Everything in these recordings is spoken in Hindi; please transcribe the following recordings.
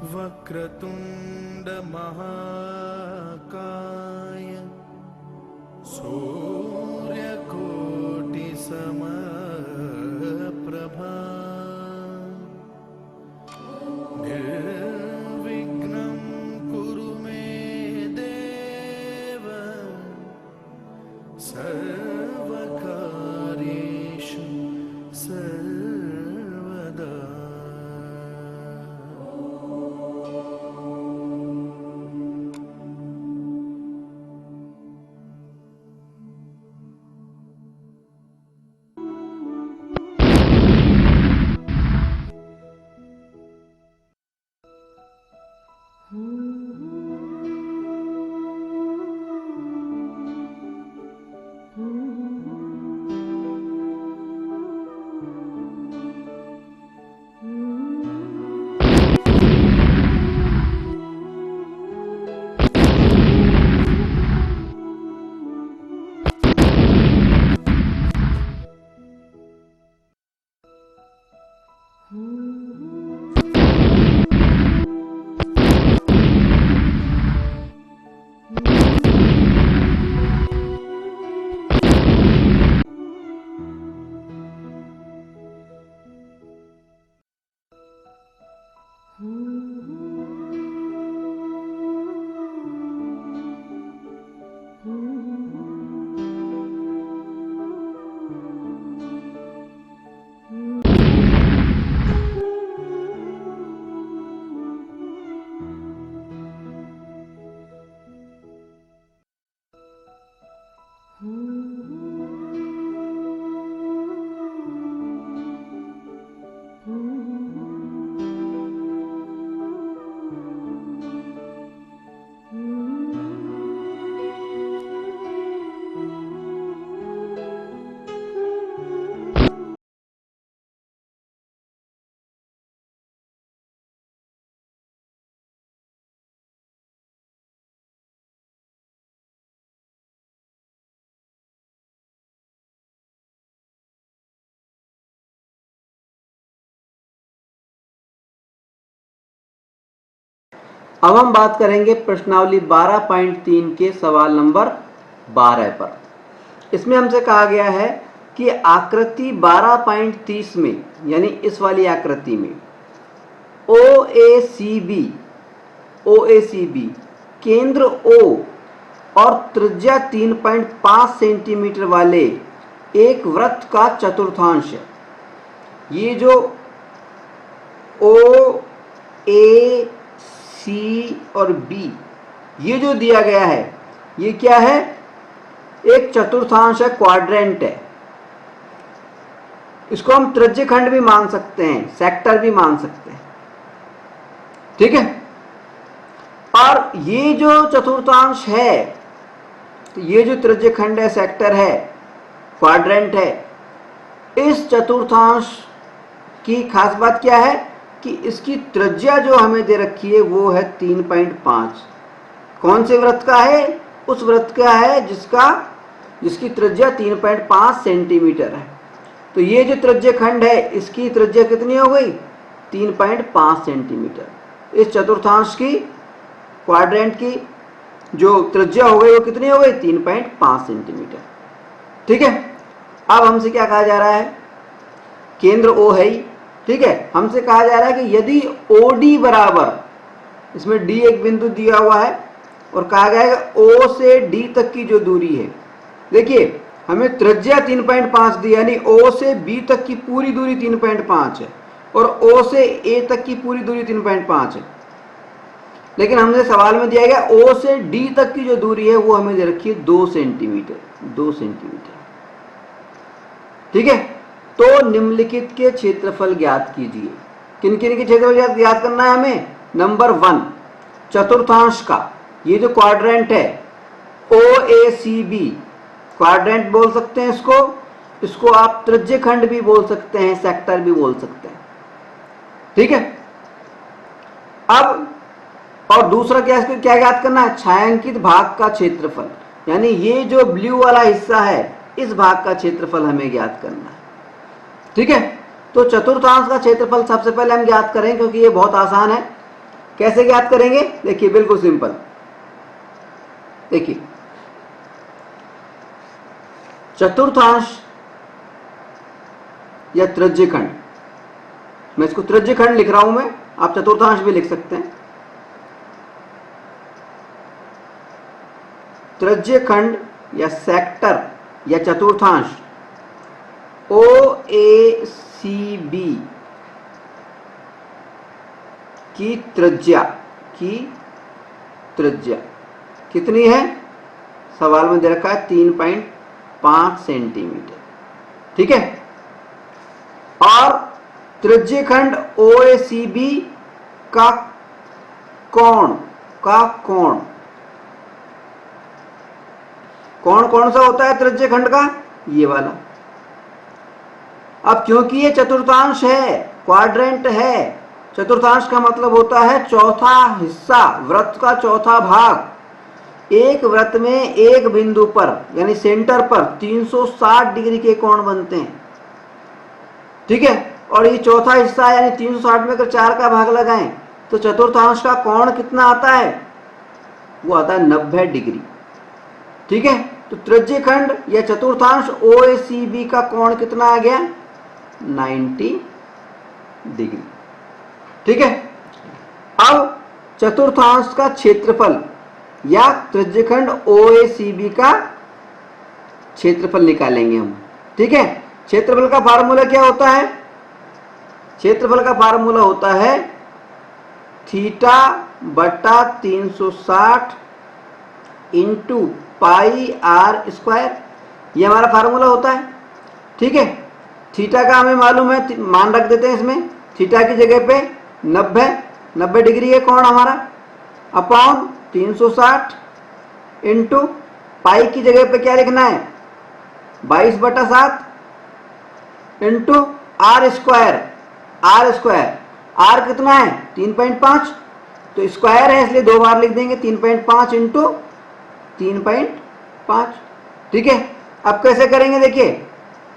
वक्रतुंड महाकाय सूर्यकोटि समप्रभा निर्विघ्नं कुरु मे देव सर्वकार्येषु सर्वदा। अब हम बात करेंगे प्रश्नावली 12.3 के सवाल नंबर 12 पर। इसमें हमसे कहा गया है कि आकृति 12.30 में, यानी इस वाली आकृति में OACB केंद्र O और त्रिज्या 3.5 सेंटीमीटर वाले एक वृत्त का चतुर्थांश है। ये जो OAC और B ये जो दिया गया है, ये क्या है? एक चतुर्थांश है, क्वाड्रेंट है। इसको हम त्रिज्यखंड भी मान सकते हैं, सेक्टर भी मान सकते हैं, ठीक है। और ये जो चतुर्थांश है, तो ये जो त्रिज्यखंड है, सेक्टर है, क्वाड्रेंट है, इस चतुर्थांश की खास बात क्या है कि इसकी त्रिज्या जो हमें दे रखी है वो है 3.5। कौन से वृत्त का है? उस वृत्त का है जिसकी त्रिज्या 3.5 सेंटीमीटर है। तो ये जो त्रिज्यखंड है, इसकी त्रिज्या कितनी हो गई? 3.5 सेंटीमीटर। इस चतुर्थांश की, क्वाड्रेंट की जो त्रिज्या हो गई वो कितनी हो गई? 3.5 सेंटीमीटर, ठीक है। अब हमसे क्या कहा जा रहा है? केंद्र O है, ठीक है। हमसे कहा जा रहा है कि यदि OD बराबर, इसमें D एक बिंदु दिया हुआ है और कहा गया है कि O से D तक की जो दूरी है, देखिए हमें त्रिज्या 3.5 दी, यानी O से B तक की पूरी दूरी 3.5 है और O से A तक की पूरी दूरी 3.5 है। लेकिन हमसे सवाल में दिया गया O से D तक की जो दूरी है वो हमें दे रखी है 2 सेंटीमीटर, 2 सेंटीमीटर, ठीक है। तो निम्नलिखित के क्षेत्रफल ज्ञात कीजिए। किन किन के क्षेत्रफल ज्ञात करना है हमें? नंबर 1 चतुर्थांश का, ये जो क्वाड्रेंट है OACB, क्वाड्रेंट बोल सकते हैं इसको आप त्रिज्यखंड भी बोल सकते हैं, सेक्टर भी बोल सकते हैं, ठीक है। अब और दूसरा क्या ज्ञात करना है? छायांकित भाग का क्षेत्रफल, यानी ये जो ब्लू वाला हिस्सा है, इस भाग का क्षेत्रफल हमें ज्ञात करना है, ठीक है। तो चतुर्थांश का क्षेत्रफल सबसे पहले हम ज्ञात करें, क्योंकि ये बहुत आसान है। कैसे ज्ञात करेंगे? देखिए बिल्कुल सिंपल। देखिए चतुर्थांश या त्रिज्यखंड, मैं इसको त्रिज्यखंड लिख रहा हूं, मैं आप चतुर्थांश भी लिख सकते हैं। त्रिज्यखंड या सेक्टर या चतुर्थांश OACB की त्रिज्या कितनी है? सवाल में दे रखा है 3.5 सेंटीमीटर। ठीक है। और त्रिज्यखंड OACB का कोण कौन सा होता है त्रिज्यखंड का? ये वाला। अब क्योंकि ये चतुर्थांश है, क्वाड्रेंट है, चतुर्थांश का मतलब होता है चौथा हिस्सा, वृत्त का चौथा भाग। एक वृत्त में एक बिंदु पर यानी सेंटर पर 360 डिग्री के कोण बनते हैं। ठीक है। और ये चौथा हिस्सा यानी 360 में अगर 4 का भाग लगाएं तो चतुर्थांश का कोण कितना आता है? वो आता है 90 डिग्री। ठीक है। तो त्रिज्यखंड या चतुर्थांश OACB का कोण कितना आ गया? 90 डिग्री। ठीक है। अब चतुर्थांश का क्षेत्रफल या त्रिज्यखंड OACB का क्षेत्रफल निकालेंगे हम। ठीक है। क्षेत्रफल का फार्मूला क्या होता है? क्षेत्रफल का फार्मूला होता है थीटा बटा 360 इंटू पाई आर स्क्वायर। ये हमारा फार्मूला होता है। ठीक है। थीटा का हमें मालूम है, मान रख देते हैं इसमें। थीटा की जगह पे 90 डिग्री है कोण हमारा, अपॉन 360 इंटू पाई की जगह पे क्या लिखना है? 22/7 इंटू आर स्क्वायर। आर कितना है? 3.5। तो स्क्वायर है इसलिए 2 बार लिख देंगे, 3.5 इंटू 3.5। ठीक है। अब कैसे करेंगे? देखिए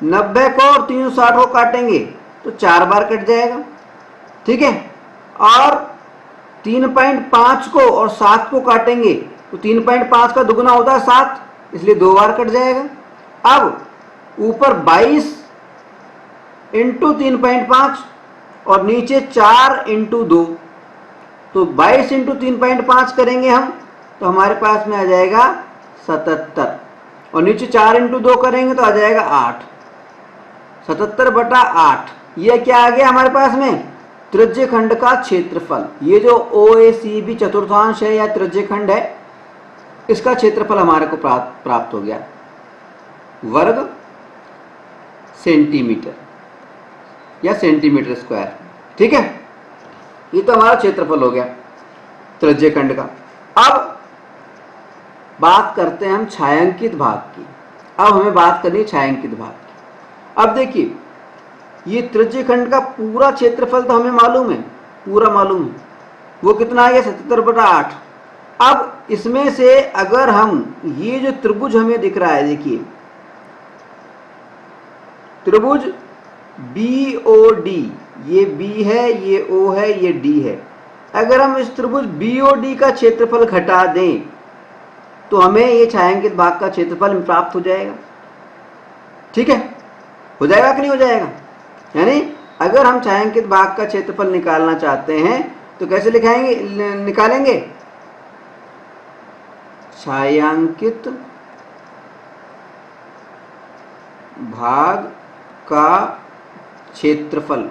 90 को और 360 को काटेंगे तो 4 बार कट जाएगा। ठीक है। और 3.5 को और 7 को काटेंगे तो 3.5 का दुगना होता है 7, इसलिए 2 बार कट जाएगा। अब ऊपर 22 इंटू 3.5 और नीचे 4 इंटू 2, तो 22 इंटू 3.5 करेंगे हम तो हमारे पास में आ जाएगा 77, और नीचे 4 इंटू 2 करेंगे तो आ जाएगा 8। 77/8 ये क्या आ गया हमारे पास में? त्रिज्यखंड का क्षेत्रफल। ये जो OACB चतुर्थांश है या त्रिज्यखंड है, इसका क्षेत्रफल हमारे को प्राप्त हो गया, वर्ग सेंटीमीटर या सेंटीमीटर स्क्वायर। ठीक है। ये तो हमारा क्षेत्रफल हो गया त्रिज्यखंड का। अब बात करते हैं हम छायांकित भाग की। अब हमें बात करनी है छायांकित भाग की। अब देखिए ये त्रिज्यखंड का पूरा क्षेत्रफल तो हमें मालूम है, पूरा मालूम है, वो कितना आ गया? 77/8। अब इसमें से अगर हम ये जो त्रिभुज हमें दिख रहा है, देखिए त्रिभुज BOD, ये B है, ये O है, ये D है। अगर हम इस त्रिभुज BOD का क्षेत्रफल घटा दें तो हमें ये छायांकित भाग का क्षेत्रफल प्राप्त हो जाएगा। ठीक है। हो जाएगा कि नहीं हो जाएगा? यानी अगर हम छायांकित भाग का क्षेत्रफल निकालना चाहते हैं तो कैसे निकालेंगे? छायांकित भाग का क्षेत्रफल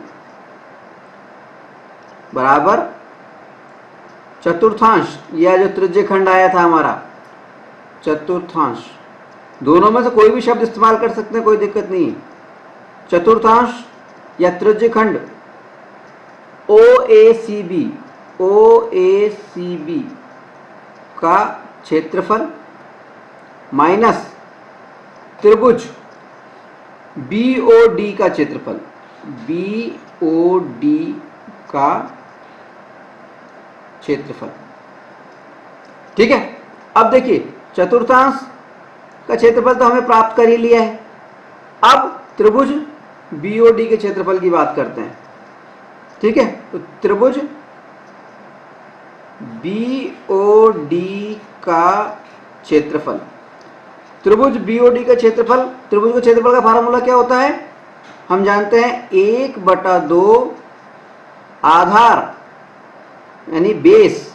बराबर चतुर्थांश, या जो त्रिज्यखंड आया था हमारा चतुर्थांश, दोनों में से कोई भी शब्द इस्तेमाल कर सकते हैं, कोई दिक्कत नहीं है। चतुर्थांश या त्रिज्यखंड OACB का क्षेत्रफल माइनस त्रिभुज BOD का क्षेत्रफल, BOD का क्षेत्रफल। ठीक है। अब देखिए चतुर्थांश का क्षेत्रफल तो हमें प्राप्त कर ही लिया है। अब त्रिभुज BOD के क्षेत्रफल की बात करते हैं। ठीक है। तो त्रिभुज BOD का क्षेत्रफल, त्रिभुज BOD का क्षेत्रफल, त्रिभुज का क्षेत्रफल का फार्मूला क्या होता है? हम जानते हैं 1/2 आधार यानी बेस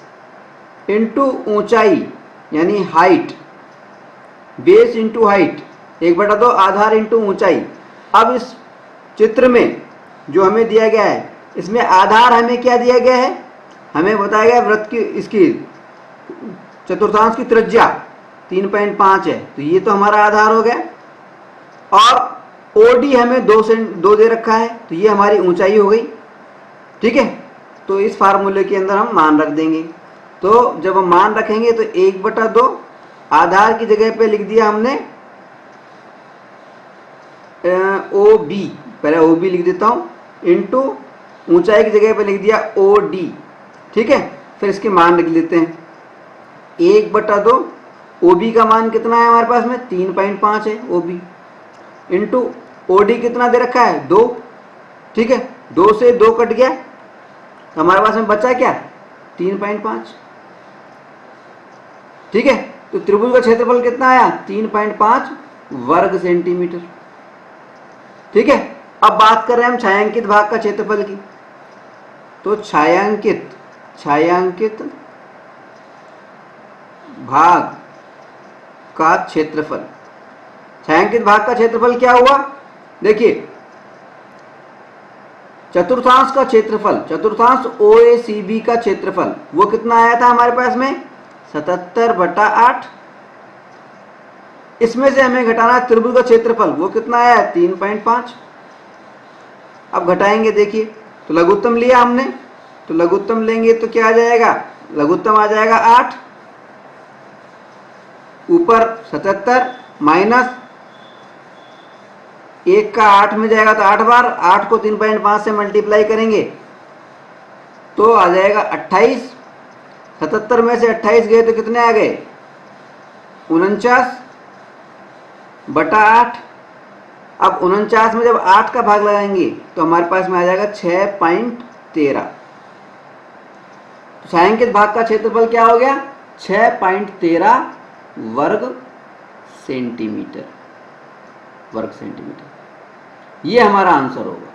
इंटू ऊंचाई यानी हाइट, बेस इंटू हाइट, 1/2 आधार इंटू ऊंचाई। अब इस चित्र में जो हमें दिया गया है, इसमें आधार हमें क्या दिया गया है? हमें बताया गया वृत्त की, इसकी चतुर्थांश की त्रिज्या 3.5 है, तो ये तो हमारा आधार हो गया। और OD हमें 2 दे रखा है, तो ये हमारी ऊंचाई हो गई। ठीक है, तो इस फार्मूले के अंदर हम मान रख देंगे। तो जब हम मान रखेंगे तो 1/2 आधार की जगह पे लिख दिया हमने OB, पहले OB लिख देता हूँ, इंटू ऊंचाई की जगह पे लिख दिया OD। ठीक है, फिर इसके मान लिख लेते हैं। 1/2 OB का मान कितना है हमारे पास में? 3.5 है OB, इंटू OD कितना दे रखा है? 2। ठीक है, 2 से 2 कट गया, तो हमारे पास में बचा क्या? 3.5। ठीक है, तो त्रिभुज का क्षेत्रफल कितना आया? 3.5 वर्ग सेंटीमीटर। ठीक है, अब बात कर रहे हैं हम छायांकित भाग का क्षेत्रफल की। तो छायांकित भाग का क्षेत्रफल, छायांकित भाग का क्षेत्रफल क्या हुआ? देखिए, चतुर्थांश का क्षेत्रफल, चतुर्थांश OACB का क्षेत्रफल वो कितना आया था हमारे पास में? 77/8। इसमें से हमें घटाना त्रिभुज का क्षेत्रफल, वो कितना आया? 3.5। अब घटाएंगे, देखिए, तो लघुत्तम लिया हमने, तो लघुत्तम लेंगे तो क्या आ जाएगा? लघुत्तम आ जाएगा 8, ऊपर 77 माइनस 1 का 8 में जाएगा तो 8 बार, 8 को 3.5 से मल्टीप्लाई करेंगे तो आ जाएगा 28। 77 में से 28 गए तो कितने आ गए? 49/8। अब 49 में जब 8 का भाग लगाएंगे तो हमारे पास में आ जाएगा 6.13। तो छायांकित भाग का क्षेत्रफल क्या हो गया? 6.13 वर्ग सेंटीमीटर। ये हमारा आंसर होगा।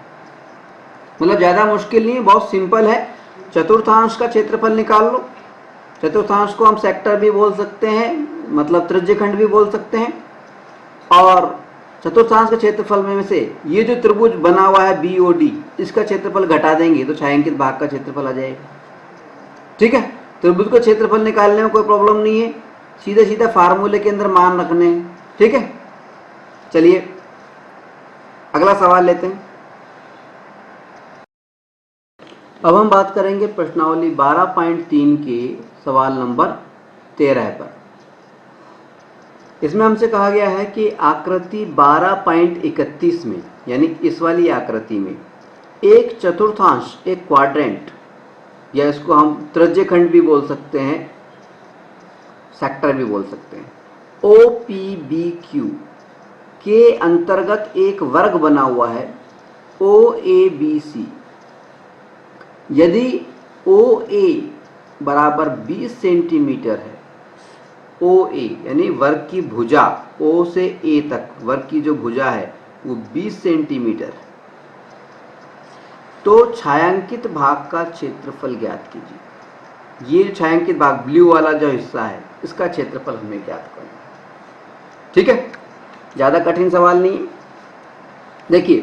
मतलब ज़्यादा मुश्किल नहीं है, बहुत सिंपल है। चतुर्थांश का क्षेत्रफल निकाल लो। चतुर्थांश को हम सेक्टर भी बोल सकते हैं, मतलब त्रिज्यखंड भी बोल सकते हैं। और चतुर्थांश के क्षेत्रफल में से ये जो त्रिभुज बना हुआ है BOD, इसका क्षेत्रफल घटा देंगे तो छायांकित भाग का क्षेत्रफल आ जाएगा। ठीक है, त्रिभुज का क्षेत्रफल निकालने में कोई प्रॉब्लम नहीं है, सीधे सीधा फार्मूले के अंदर मान रखने हैं। ठीक है, चलिए अगला सवाल लेते हैं। अब हम बात करेंगे प्रश्नावली 12.3 के सवाल नंबर 13 पर। इसमें हमसे कहा गया है कि आकृति 12.31 में, यानी इस वाली आकृति में, एक चतुर्थांश, एक क्वाड्रेंट, या इसको हम त्रिज्यखंड भी बोल सकते हैं, सेक्टर भी बोल सकते हैं, OPBQ के अंतर्गत एक वर्ग बना हुआ है OABC। यदि OA बराबर 20 सेंटीमीटर है, OA यानी वर्ग की भुजा, O से A तक वर्ग की जो भुजा है वो 20 सेंटीमीटर है, तो छायांकित भाग का क्षेत्रफल ज्ञात कीजिए। ये छायांकित भाग ब्लू वाला जो हिस्सा है, इसका क्षेत्रफल हमें ज्ञात करना है। ठीक है, ज़्यादा कठिन सवाल नहीं है। देखिए,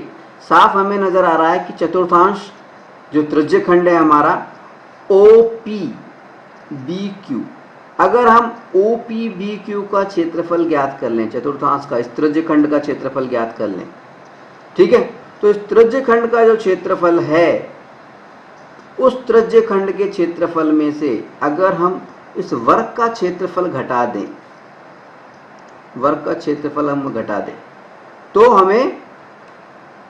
साफ हमें नजर आ रहा है कि चतुर्थांश जो त्रिज्यखंड है हमारा OPBQ, अगर हम OPBQ का क्षेत्रफल ज्ञात कर लें, चतुर्थांश का, इस त्रिज्यखंड का क्षेत्रफल ज्ञात कर लें, ठीक है, तो इस त्रिज्यखंड का जो क्षेत्रफल है, उस त्रिज्यखंड के क्षेत्रफल में से अगर हम इस वर्ग का क्षेत्रफल घटा दें, वर्ग का क्षेत्रफल हम घटा दें, तो हमें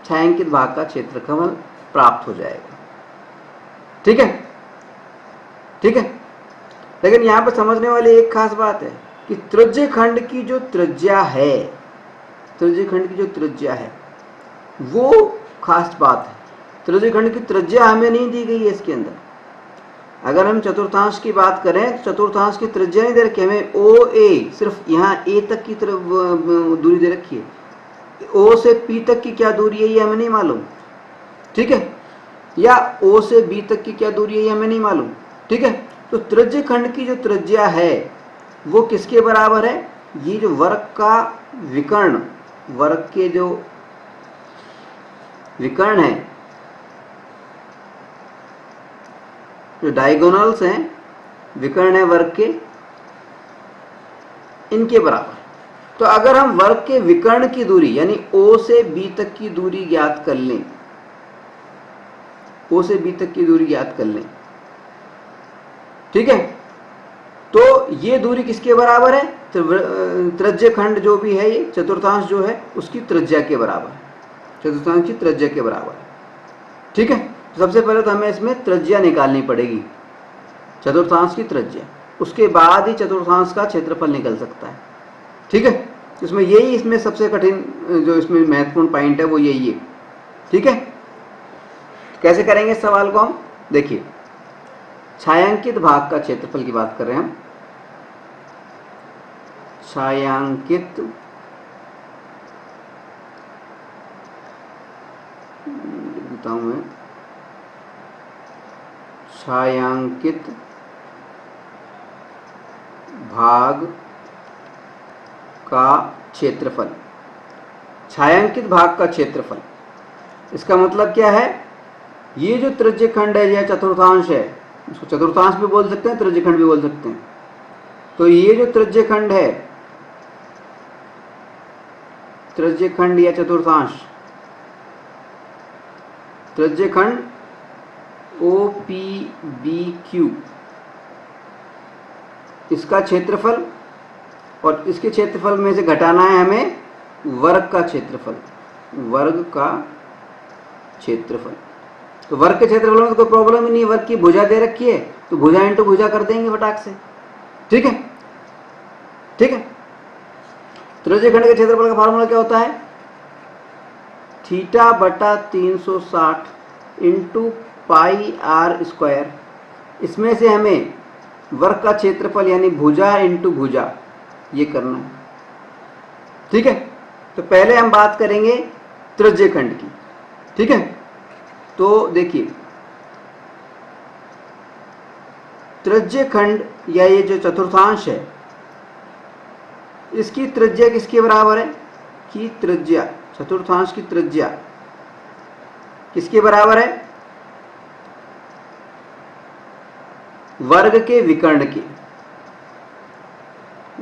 छायांकित भाग का क्षेत्रफल प्राप्त हो जाएगा। ठीक है, ठीक है, लेकिन यहां पर समझने वाली एक खास बात है कि त्रिज्यखंड की जो त्रिज्या है, त्रिज्यखंड की जो त्रिज्या है वो खास बात है। त्रिज्यखंड की त्रिज्या हमें नहीं दी गई है इसके अंदर, अगर हम चतुर्थांश की बात करें तो चतुर्थांश की त्रिज्या नहीं दे रखी हमें, ओ ए, सिर्फ यहाँ ए तक की तरफ दूरी दे रखी है, ओ से पी तक की क्या दूरी है ये हमें नहीं मालूम, ठीक है, या ओ से बी तक की क्या दूरी है ये हमें नहीं मालूम, ठीक है। तो त्रिज्य खंड की जो त्रिज्या है वो किसके बराबर है, ये जो वर्ग का विकर्ण, वर्ग के जो विकर्ण है, जो डायगोनल्स हैं, विकर्ण है वर्ग के, इनके बराबर। तो अगर हम वर्ग के विकर्ण की दूरी यानी ओ से बी तक की दूरी ज्ञात कर लें, ओ से बी तक की दूरी ज्ञात कर लें, ठीक है, तो ये दूरी किसके बराबर है, त्रिज्य खंड जो भी है ये चतुर्थांश जो है उसकी त्रिज्या के बराबर है, चतुर्थांश की त्रिज्या के बराबर है, ठीक है। सबसे पहले तो हमें इसमें त्रिज्या निकालनी पड़ेगी, चतुर्थांश की त्रिज्या, उसके बाद ही चतुर्थांश का क्षेत्रफल निकल सकता है, ठीक है। इसमें यही इसमें सबसे कठिन जो इसमें महत्वपूर्ण पॉइंट है वो यही है, ठीक है। कैसे करेंगे इस सवाल को हम, देखिए छायांकित भाग का क्षेत्रफल की बात कर रहे हैं हम, छायांकित बताऊं मैं, छायांकित भाग का क्षेत्रफल, छायांकित भाग का क्षेत्रफल, इसका मतलब क्या है, ये जो त्रिज्य खंड है या चतुर्थांश है, इसको चतुर्थांश भी बोल सकते हैं, त्रिज्य खंड भी बोल सकते हैं, तो ये जो त्रिज्य खंड है, त्रिज्य खंड या चतुर्थांश, त्रिज्य खंड ओ पी बी क्यू, इसका क्षेत्रफल, और इसके क्षेत्रफल में से घटाना है हमें वर्ग का क्षेत्रफल, वर्ग का क्षेत्रफल। तो वर्ग के क्षेत्रफल में तो कोई प्रॉब्लम ही नहीं है, वर्ग की भुजा दे रखी है तो भुजा इंटू भुजा कर देंगे फटाक से, ठीक है, ठीक है। त्रिज्य खंड के क्षेत्रफल का फार्मूला क्या होता है, थीटा बटा 360 इंटू पाई आर स्क्वायर, इसमें से हमें वर्ग का क्षेत्रफल यानी भुजा इंटू भुजा ये करना है, ठीक है। तो पहले हम बात करेंगे त्रिज्य खंड की, ठीक है। तो देखिए त्रिज्य खंड या ये जो चतुर्थांश है इसकी त्रिज्या किसके बराबर है, कि त्रिज्या, चतुर्थांश की त्रिज्या किसके बराबर है, वर्ग के विकर्ण के,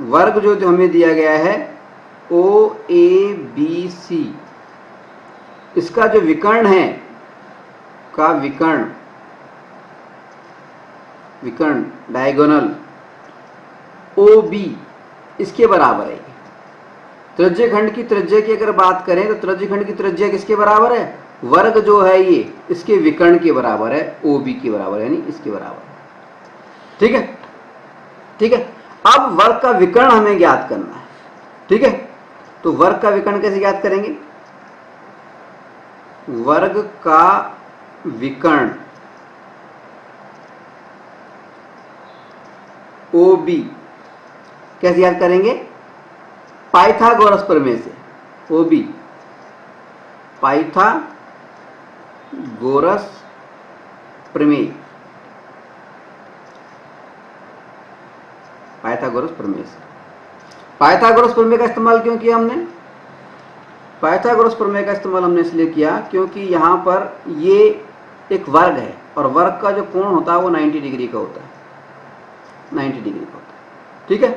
वर्ग जो हमें दिया गया है ओ ए बी सी, इसका जो विकर्ण है का विकर्ण, विकर्ण डायगोनल ओ बी इसके बराबर है। त्रिज्य खंड की त्रिज्या की अगर बात करें तो त्रिज्य खंड की त्रिज्या किसके बराबर है, वर्ग जो है ये इसके विकर्ण के बराबर है, ओ बी के बराबर यानी इसके बराबर, ठीक है, ठीक है। अब वर्ग का विकर्ण हमें ज्ञात करना है, ठीक है। तो वर्ग का विकर्ण कैसे ज्ञात करेंगे, वर्ग का विकर्ण ओ बी कैसे याद करेंगे, पाइथागोरस प्रमेय से, ओ बी पाइथागोरस प्रमेय, पाइथागोरस प्रमेय से। पाइथागोरस प्रमेय का इस्तेमाल क्यों किया हमने, पाइथागोरस प्रमेय का इस्तेमाल हमने इसलिए किया क्योंकि यहाँ पर ये एक वर्ग है और वर्ग का जो कोण होता है वो 90 डिग्री का होता है, 90 डिग्री का होता है, ठीक है,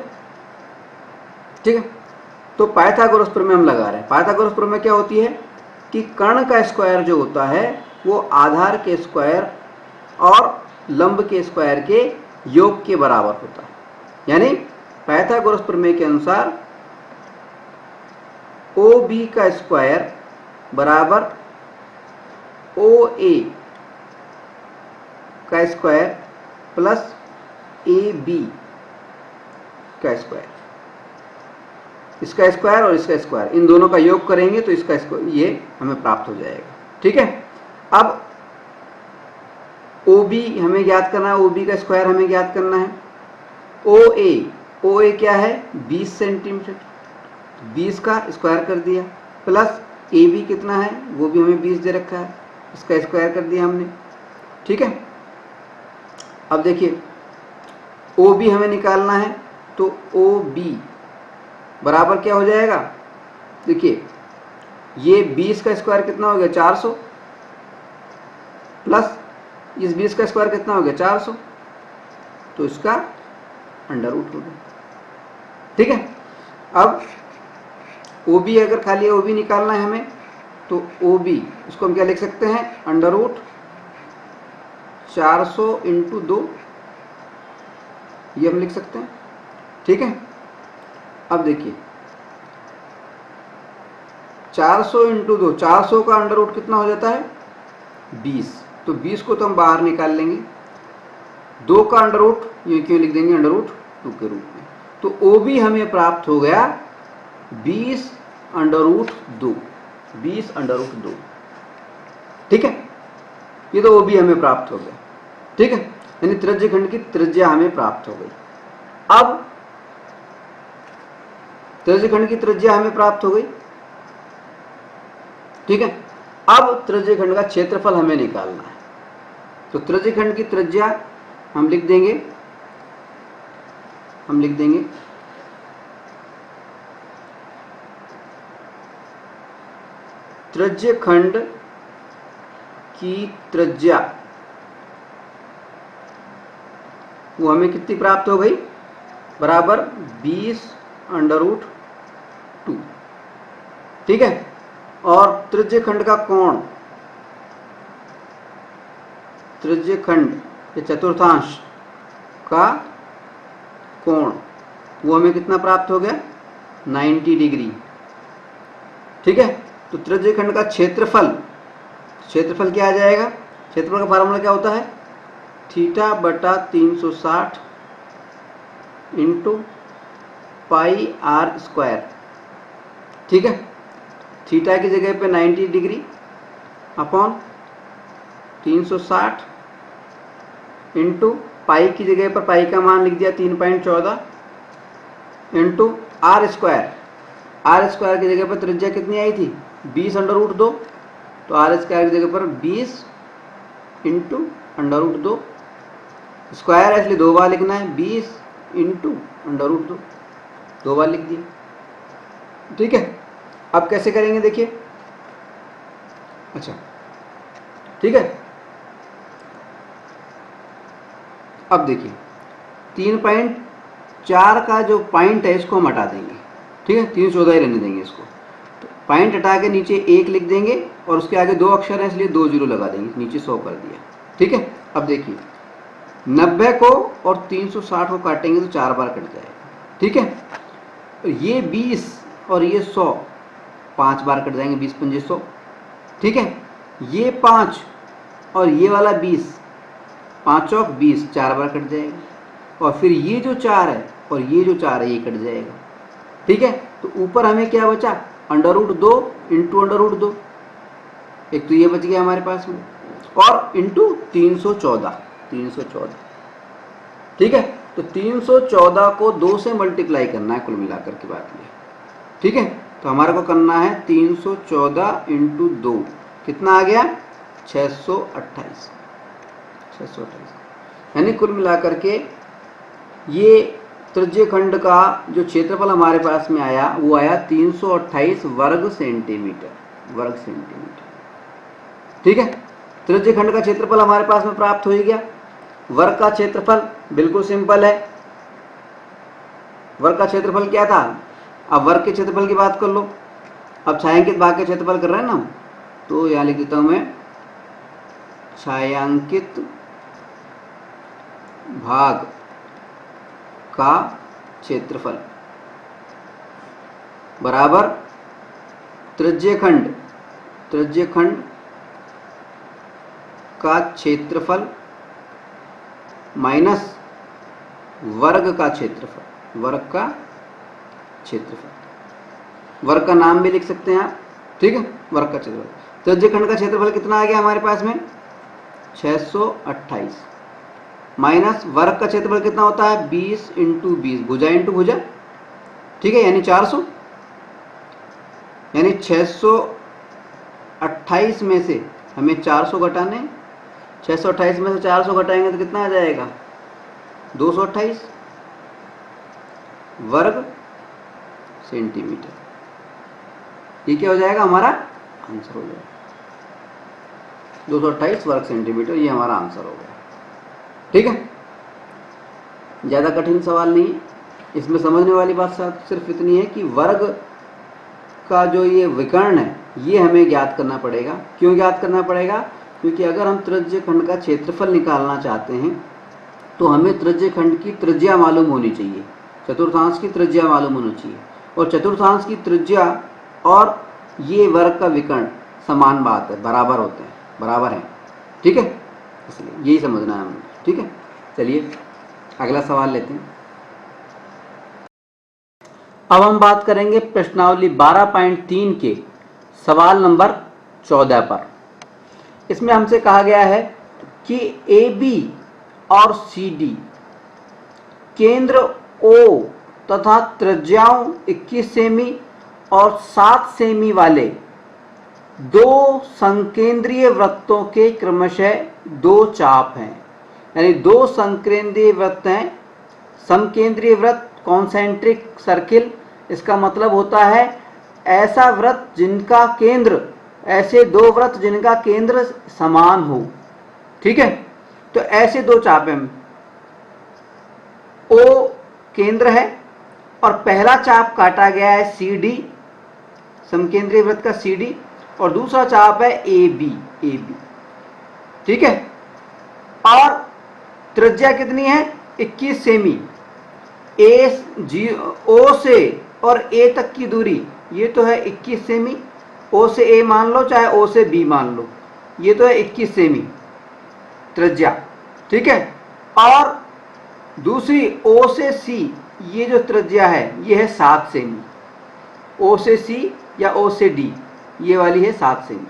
ठीक है। तो पाइथागोरस प्रमेय हम लगा रहे हैं। पाइथागोरस प्रमेय क्या होती है कि कर्ण का स्क्वायर जो होता है वो आधार के स्क्वायर और लंब के स्क्वायर के योग के बराबर होता है, यानी पाइथागोरस प्रमेय के अनुसार ओ बी का स्क्वायर बराबर ओ ए का स्क्वायर प्लस ए बी का स्क्वायर, इसका स्क्वायर और इसका स्क्वायर, इन दोनों का योग करेंगे तो इसका ये हमें प्राप्त हो जाएगा, ठीक है। अब ओ बी हमें ज्ञात करना है, ओ बी का स्क्वायर हमें ज्ञात करना है। ओ ए क्या है 20 सेंटीमीटर, 20 का स्क्वायर कर दिया, प्लस ए बी कितना है वो भी हमें 20 दे रखा है, इसका स्क्वायर कर दिया हमने। ठीक है, अब देखिए ओ बी हमें निकालना है, तो ओ बी बराबर क्या हो जाएगा, देखिए ये 20 का स्क्वायर कितना हो गया 400, प्लस इस 20 का स्क्वायर कितना हो गया 400, तो इसका अंडर रूट हो गया। ठीक है, अब ओ बी अगर खाली ओ बी निकालना है हमें, तो ओ बी इसको हम क्या लिख सकते हैं, अंडर रूट 400 इंटू 2, ये हम लिख सकते हैं। ठीक है, अब देखिए 400 इंटू 2, 400 का अंडर रूट कितना हो जाता है 20, तो 20 को तो हम बाहर निकाल लेंगे, 2 का अंडर रूट ये क्यों लिख देंगे अंडर रूट 2 के रूप में, तो ओ बी हमें प्राप्त हो गया 20 अंडर रूट 2, 20 अंडर रूट 2। ठीक है, ये तो ओ बी हमें प्राप्त हो गया। ठीक है, यानी त्रिज्य खंड की त्रिज्या हमें प्राप्त हो गई। अब त्रिज्य खंड की त्रिज्या हमें प्राप्त हो गई। ठीक है, अब त्रिज्य खंड का क्षेत्रफल हमें निकालना है, तो त्रिज्य खंड की त्रिज्या हम लिख देंगे, त्रिज्य खंड की त्रिज्या वो हमें कितनी प्राप्त हो गई, बराबर 20 अंडर रूट 2। ठीक है, और त्रिज्य खंड का कोण, त्रिज्य खंड या चतुर्थांश का कोण वो हमें कितना प्राप्त हो गया 90 डिग्री। ठीक है, तो त्रिज्य खंड का क्षेत्रफल, क्षेत्रफल क्या आ जाएगा, क्षेत्रफल का फार्मूला क्या होता है, थीटा बटा 360 इंटू पाई आर स्क्वायर। ठीक है, थीटा की जगह पे 90 डिग्री अपॉन 360 इंटू पाई की जगह पर पाई का मान लिख दिया 3.14 into r square, r square की जगह पर त्रिज्या कितनी आई थी 20 अंडर रूट 2, तो आर स्क्वायर की जगह पर 20 इंटू अंडर रूट 2, स्क्वायर है इसलिए 2 बार लिखना है, 20 इंटू अंडर रूट 2, 2 बार लिख दिया। ठीक है, अब कैसे करेंगे देखिए, अच्छा ठीक है, अब देखिए 3.4 का जो पॉइंट है इसको हम हटा देंगे। ठीक है, 314 ही रहने देंगे इसको, तो पॉइंट हटा के नीचे 1 लिख देंगे और उसके आगे 2 अक्षर हैं इसलिए 2 जीरो लगा देंगे, नीचे 100 कर दिया। ठीक है, अब देखिए 90 को और 360 को काटेंगे तो 4 बार कट जाएगा। ठीक है, तो ये 20 और ये 100 5 बार कट जाएंगे, 20 पंजे 100। ठीक है, ये 5 और ये वाला 20, 5 चौक 20, 4 बार कट जाएगा, और फिर ये जो 4 है और ये जो 4 है ये कट जाएगा। ठीक है, तो ऊपर हमें क्या बचा under root 2 into under root 2, एक तो ये बच गया हमारे पास में, और इंटू 314। ठीक है, तो 314 को 2 से मल्टीप्लाई करना है कुल मिलाकर की बात ये। ठीक है, तो हमारे को करना है 314 इंटू 2, कितना आ गया 628, यानी कुल मिलाकर के ये त्रिज्य खंड का जो क्षेत्रफल हमारे पास में आया वो आया 328 वर्ग सेंटीमीटर। ठीक है, त्रिज्य खंड का क्षेत्रफल हमारे पास में प्राप्त हो गया। वर्ग का क्षेत्रफल बिल्कुल सिंपल है, वर्ग का क्षेत्रफल क्या था, अब वर्ग के क्षेत्रफल की बात कर लो। अब छायांकित भाग के क्षेत्रफल कर रहे हैं ना, तो यहां लिख देता हूं मैं छायांकित भाग का क्षेत्रफल बराबर त्रिज्य खंड का क्षेत्रफल माइनस वर्ग का क्षेत्रफल, वर्ग का नाम भी लिख सकते हैं आप। ठीक है, वर्ग का क्षेत्रफल, त्रिज्य खंड का क्षेत्रफल कितना आ गया हमारे पास में 628 माइनस वर्ग का क्षेत्रफल कितना होता है 20 इंटू 20, भुजा इंटू भुजा, ठीक है, यानी 400, यानी 628 में से हमें 400 घटाने, 628 में से 400 घटाएंगे तो कितना आ जाएगा 228 वर्ग सेंटीमीटर। ये क्या हो जाएगा, हमारा आंसर हो जाएगा 228 वर्ग सेंटीमीटर, ये हमारा आंसर हो गया। ठीक है, ज़्यादा कठिन सवाल नहीं है। इसमें समझने वाली बात सिर्फ इतनी है कि वर्ग का जो ये विकर्ण है ये हमें ज्ञात करना पड़ेगा। क्यों ज्ञात करना पड़ेगा, क्योंकि अगर हम त्रिज्य खंड का क्षेत्रफल निकालना चाहते हैं तो हमें त्रिज्य खंड की त्रिज्या मालूम होनी चाहिए, चतुर्थांश की त्रिज्या मालूम होनी चाहिए, और चतुर्थांश की त्रिज्या और ये वर्ग का विकर्ण समान बात है, बराबर होते हैं, बराबर हैं। ठीक है, इसलिए यही समझना है हमें। ठीक है, चलिए अगला सवाल लेते हैं। अब हम बात करेंगे प्रश्नावली 12.3 के सवाल नंबर 14 पर। इसमें हमसे कहा गया है कि AB और CD केंद्र O तथा त्रिज्याओं 21 सेमी और 7 सेमी वाले दो संकेंद्रीय वृत्तों के क्रमशः दो चाप हैं। यानी दो संकेंद्रीय वृत्त हैं। समकेंद्रीय वृत्त कॉन्सेंट्रिक सर्किल, इसका मतलब होता है ऐसा वृत्त जिनका केंद्र, ऐसे दो वृत्त जिनका केंद्र समान हो। ठीक है, तो ऐसे दो चाप हैं। O केंद्र है और पहला चाप काटा गया है CD, समकेंद्रीय वृत्त का CD, और दूसरा चाप है AB। ठीक है, और त्रिज्या कितनी है 21 सेमी। O से और A तक की दूरी ये तो है 21 सेमी। O से A मान लो चाहे O से B मान लो, ये तो है 21 सेमी त्रिज्या। ठीक है, और दूसरी O से C ये जो त्रिज्या है ये है 7 सेमी। O से C या O से D ये वाली है 7 सेमी।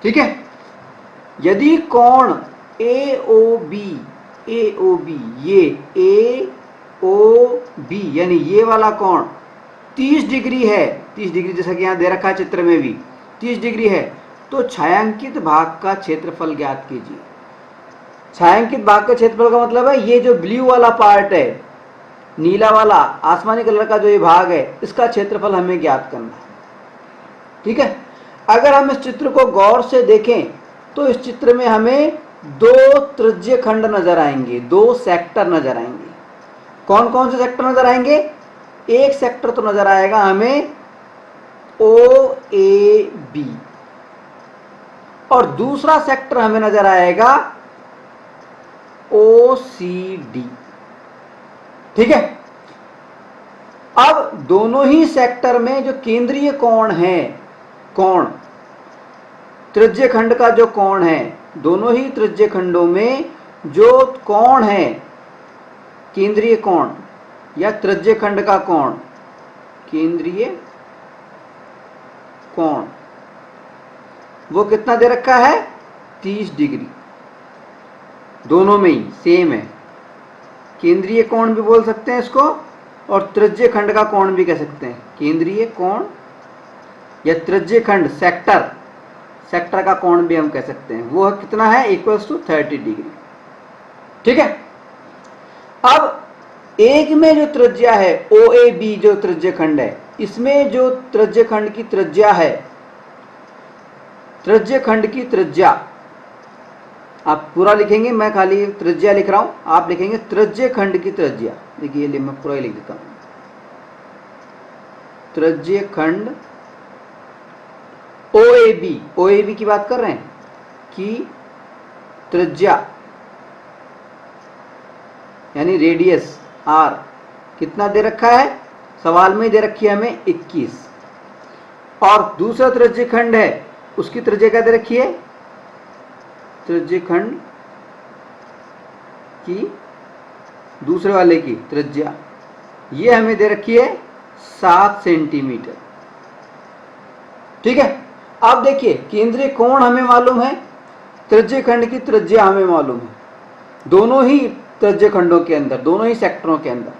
ठीक है, यदि कोण AOB ये AOB यानी ये वाला कोण 30 डिग्री है, 30 डिग्री जैसा कि यहाँ दे रखा है चित्र में भी 30 डिग्री है, तो छायांकित भाग का क्षेत्रफल ज्ञात कीजिए। छायांकित भाग का क्षेत्रफल का मतलब है ये जो ब्लू वाला पार्ट है, नीला वाला आसमानी कलर का जो ये भाग है, इसका क्षेत्रफल हमें ज्ञात करना है। ठीक है, अगर हम इस चित्र को गौर से देखें तो इस चित्र में हमें दो त्रिज्य खंड नजर आएंगे, दो सेक्टर नजर आएंगे। कौन कौन से सेक्टर नजर आएंगे, एक सेक्टर तो नजर आएगा हमें OAB और दूसरा सेक्टर हमें नजर आएगा OCD। ठीक है, अब दोनों ही सेक्टर में जो केंद्रीय कोण है, कोण त्रिज्य खंड का जो कोण है, दोनों ही त्रिज्य खंडों में जो कोण है, केंद्रीय कोण या त्रिज्य खंड का कोण, केंद्रीय कोण, वो कितना दे रखा है 30 डिग्री। दोनों में ही सेम है। केंद्रीय कोण भी बोल सकते हैं इसको और त्रिज्य खंड का कोण भी कह सकते हैं। केंद्रीय कोण या त्रिज्य खंड सेक्टर का कोण भी हम कह सकते हैं। वो कितना है =30 डिग्री। ठीक है, अब एक में जो त्रिज्या है OAB जो त्रिज्य खंड है, इसमें जो त्रिज्य खंड की त्रिज्या है, त्रिज्य खंड की त्रिज्या आप पूरा लिखेंगे, मैं खाली त्रिज्या लिख रहा हूं, आप लिखेंगे त्रिज्य खंड की त्रिज्या। देखिए ये मैं पूरा ही लिख देता हूं, त्रिज्य खंड OAB की बात कर रहे हैं कि त्रिज्या यानी रेडियस R कितना दे रखा है, सवाल में दे रखी है हमें 21, और दूसरा त्रिज्य खंड है उसकी त्रिज्या क्या दे रखी है, त्रिज्य खंड की दूसरे वाले की त्रिज्या ये हमें दे रखी है 7 सेंटीमीटर। ठीक है, अब देखिए केंद्रीय कोण हमें मालूम है त्रिज्यखंड की त्रिज्या हमें मालूम है, दोनों ही त्रिज्यखंडों के अंदर, दोनों ही सेक्टरों के अंदर।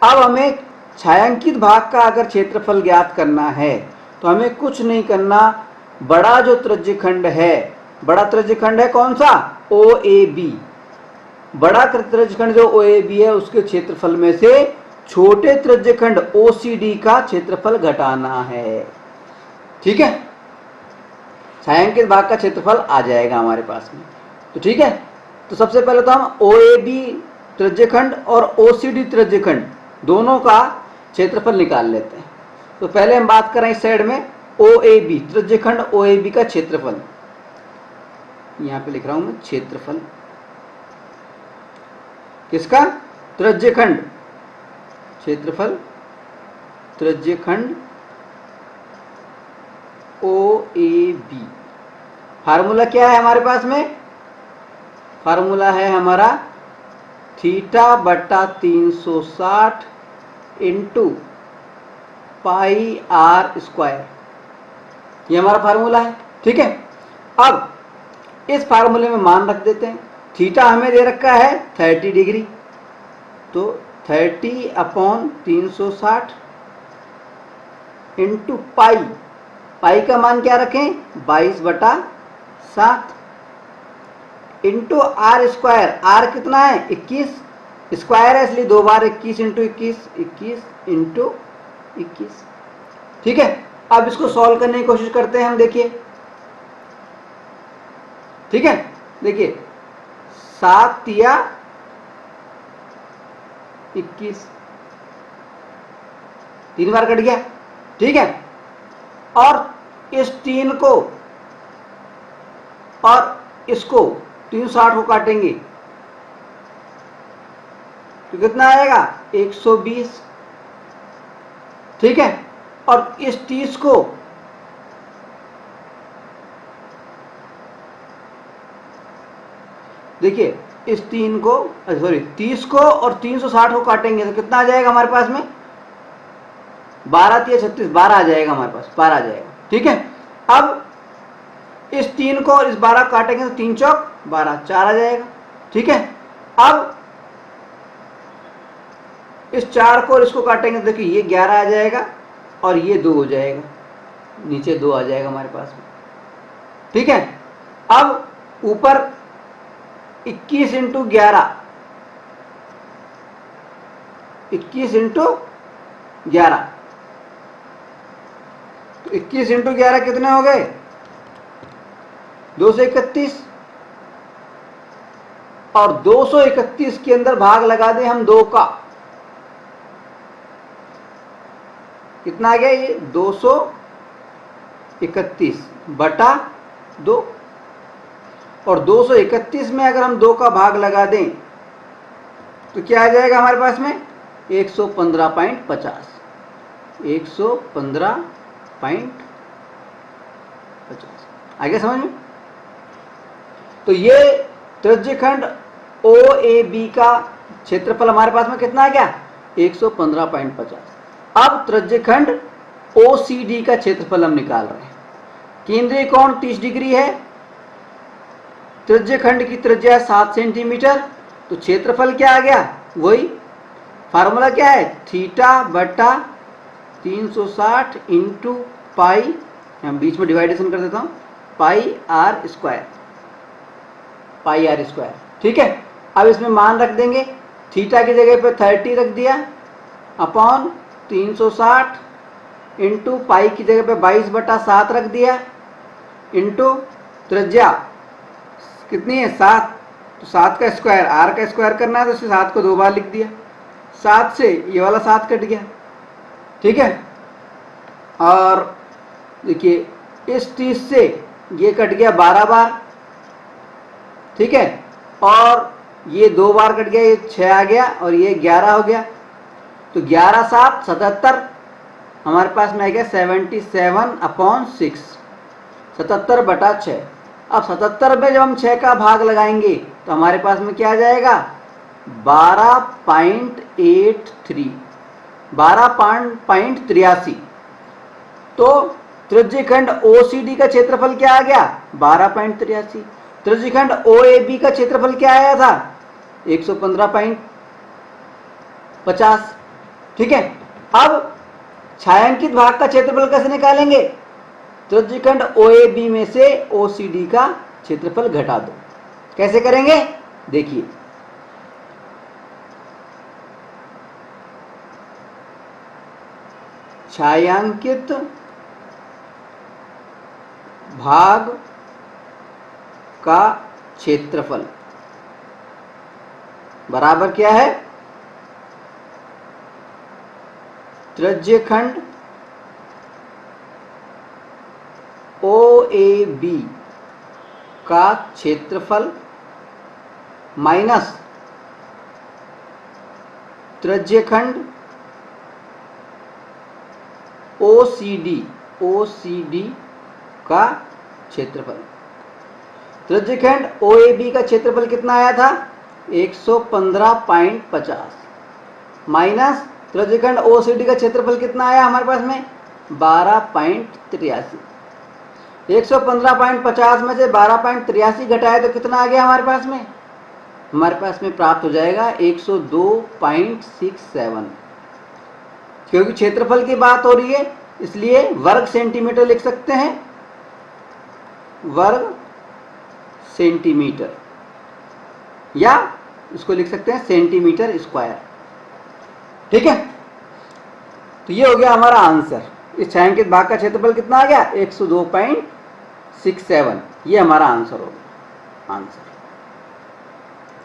अब हमें छायांकित भाग का अगर क्षेत्रफल ज्ञात करना है तो हमें कुछ नहीं करना, बड़ा जो त्रिज्यखंड है, बड़ा त्रिज्यखंड है कौन सा, ओ ए बी, बड़ा त्रिज्यखंड जो ओ ए बी है उसके क्षेत्रफल में से छोटे त्रिज्यखंड ओ सी डी का क्षेत्रफल घटाना है। ठीक है, छायांकित भाग का क्षेत्रफल आ जाएगा हमारे पास में। तो ठीक है, तो सबसे पहले तो हम ओ ए बी त्रिज्यखंड और ओ सी डी त्रिज्यखंड दोनों का क्षेत्रफल निकाल लेते हैं। तो पहले हम बात करें इस साइड में ओ A B त्रिज्यखंड O A B का क्षेत्रफल, यहां पे लिख रहा हूं मैं क्षेत्रफल किसका, त्रिज्यखंड, क्षेत्रफल त्रिज्यखंड ओ ए बी। फार्मूला क्या है हमारे पास में, फार्मूला है हमारा थीटा बटा 360 इंटू पाई आर स्क्वायर, ये हमारा फार्मूला है। ठीक है, अब इस फार्मूले में मान रख देते हैं। थीटा हमें दे रखा है 30 डिग्री, तो 30 अपॉन 360 इंटू पाई, पाई का मान क्या रखें 22/7 इंटू आर स्क्वायर, आर कितना है 21, स्क्वायर है इसलिए दो बार 21 इंटू 21, 21 इंटू 21। ठीक है, अब इसको सॉल्व करने की कोशिश करते हैं हम। देखिए, ठीक है, देखिए 7 तिया 21, 3 बार कट गया। ठीक है, और इस 3 को और इसको 360 को काटेंगे तो कितना आएगा 120। ठीक है, और इस 30 को देखिए, इस 3 को सॉरी 30 को और 360 को काटेंगे तो कितना आ जाएगा हमारे पास में 12 तिया 36, 12 आ जाएगा हमारे पास, 12 आ जाएगा। ठीक है, अब इस 3 को और इस 12 काटेंगे तो 3 चौक 12, 4 आ जाएगा। ठीक है, अब इस 4 को और इसको काटेंगे तो देखिए ये 11 आ जाएगा और ये 2 हो जाएगा, नीचे 2 आ जाएगा हमारे पास में। ठीक है, अब ऊपर 21 इंटू 11, 21 इंटू 11, तो 21 इंटू 11 कितने हो गए 231, और 231 के अंदर भाग लगा दें हम 2 का, कितना आ गया ये 231 बटा 2, और 231 में अगर हम 2 का भाग लगा दें तो क्या आ जाएगा हमारे पास में 115.50, 115.50 आगे समझ में। तो ये त्रिज्यखंड ओ ए बी का क्षेत्रफल हमारे पास में कितना आ गया 115.50। अब त्रिज्यखंड ओ सी डी का क्षेत्रफल हम निकाल रहे हैं। केंद्रीय कोण 30 डिग्री है, त्रिज्यखंड की त्रिज्या 7 सेंटीमीटर, तो क्षेत्रफल क्या आ गया वही फार्मूला क्या है थीटा बटा 360 इंटू पाई, हम बीच में डिवाइडेशन कर देता हूं, pi r square, pi r square. ठीक है, अब इसमें मान रख देंगे, थीटा की जगह पे 30 रख दिया अपॉन 360 इंटू पाई की जगह पे 22/7 रख दिया इंटू त्रिज्या कितनी है 7, तो 7 का स्क्वायर, आर का स्क्वायर करना है तो इसे 7 को 2 बार लिख दिया, 7 से ये वाला 7 कट गया। ठीक है, और देखिए इस 30 से ये कट गया 12 बार। ठीक है, और ये 2 बार कट गया, ये 6 आ गया और ये 11 हो गया, तो 11 7 77 हमारे पास में आ गया 77/6, 77/6। अब 77 में जब हम 6 का भाग लगाएंगे तो हमारे पास में क्या आ जाएगा 12.83, 12.83। तो त्रिज्यखंड OCD का क्षेत्रफल क्या आ गया 12.83। त्रिज्यखंड OAB का क्षेत्रफल क्या आया था? 115.50। ठीक है, अब छायांकित भाग का क्षेत्रफल कैसे निकालेंगे? त्रिज्यखंड OAB में से OCD का क्षेत्रफल घटा दो। कैसे करेंगे? देखिए, छायांकित भाग का क्षेत्रफल बराबर क्या है? त्रिज्यखंड OAB का क्षेत्रफल माइनस त्रिज्यखंड OCD का क्षेत्रफल। त्रिज्यखंड OAB का क्षेत्रफल कितना आया था? 115.50 माइनस त्रिज्यखंड OCD का क्षेत्रफल कितना आया हमारे पास में? 12.83। 115.50 में से 12.83 घटाए तो कितना आ गया हमारे पास में? हमारे पास में प्राप्त हो जाएगा 102.67। क्योंकि क्षेत्रफल की बात हो रही है इसलिए वर्ग सेंटीमीटर लिख सकते हैं, वर्ग सेंटीमीटर, या इसको लिख सकते हैं सेंटीमीटर स्क्वायर। ठीक है, तो ये हो गया हमारा आंसर। इस छायांकित भाग का क्षेत्रफल कितना आ गया? 102.67। ये हमारा आंसर होगा, आंसर।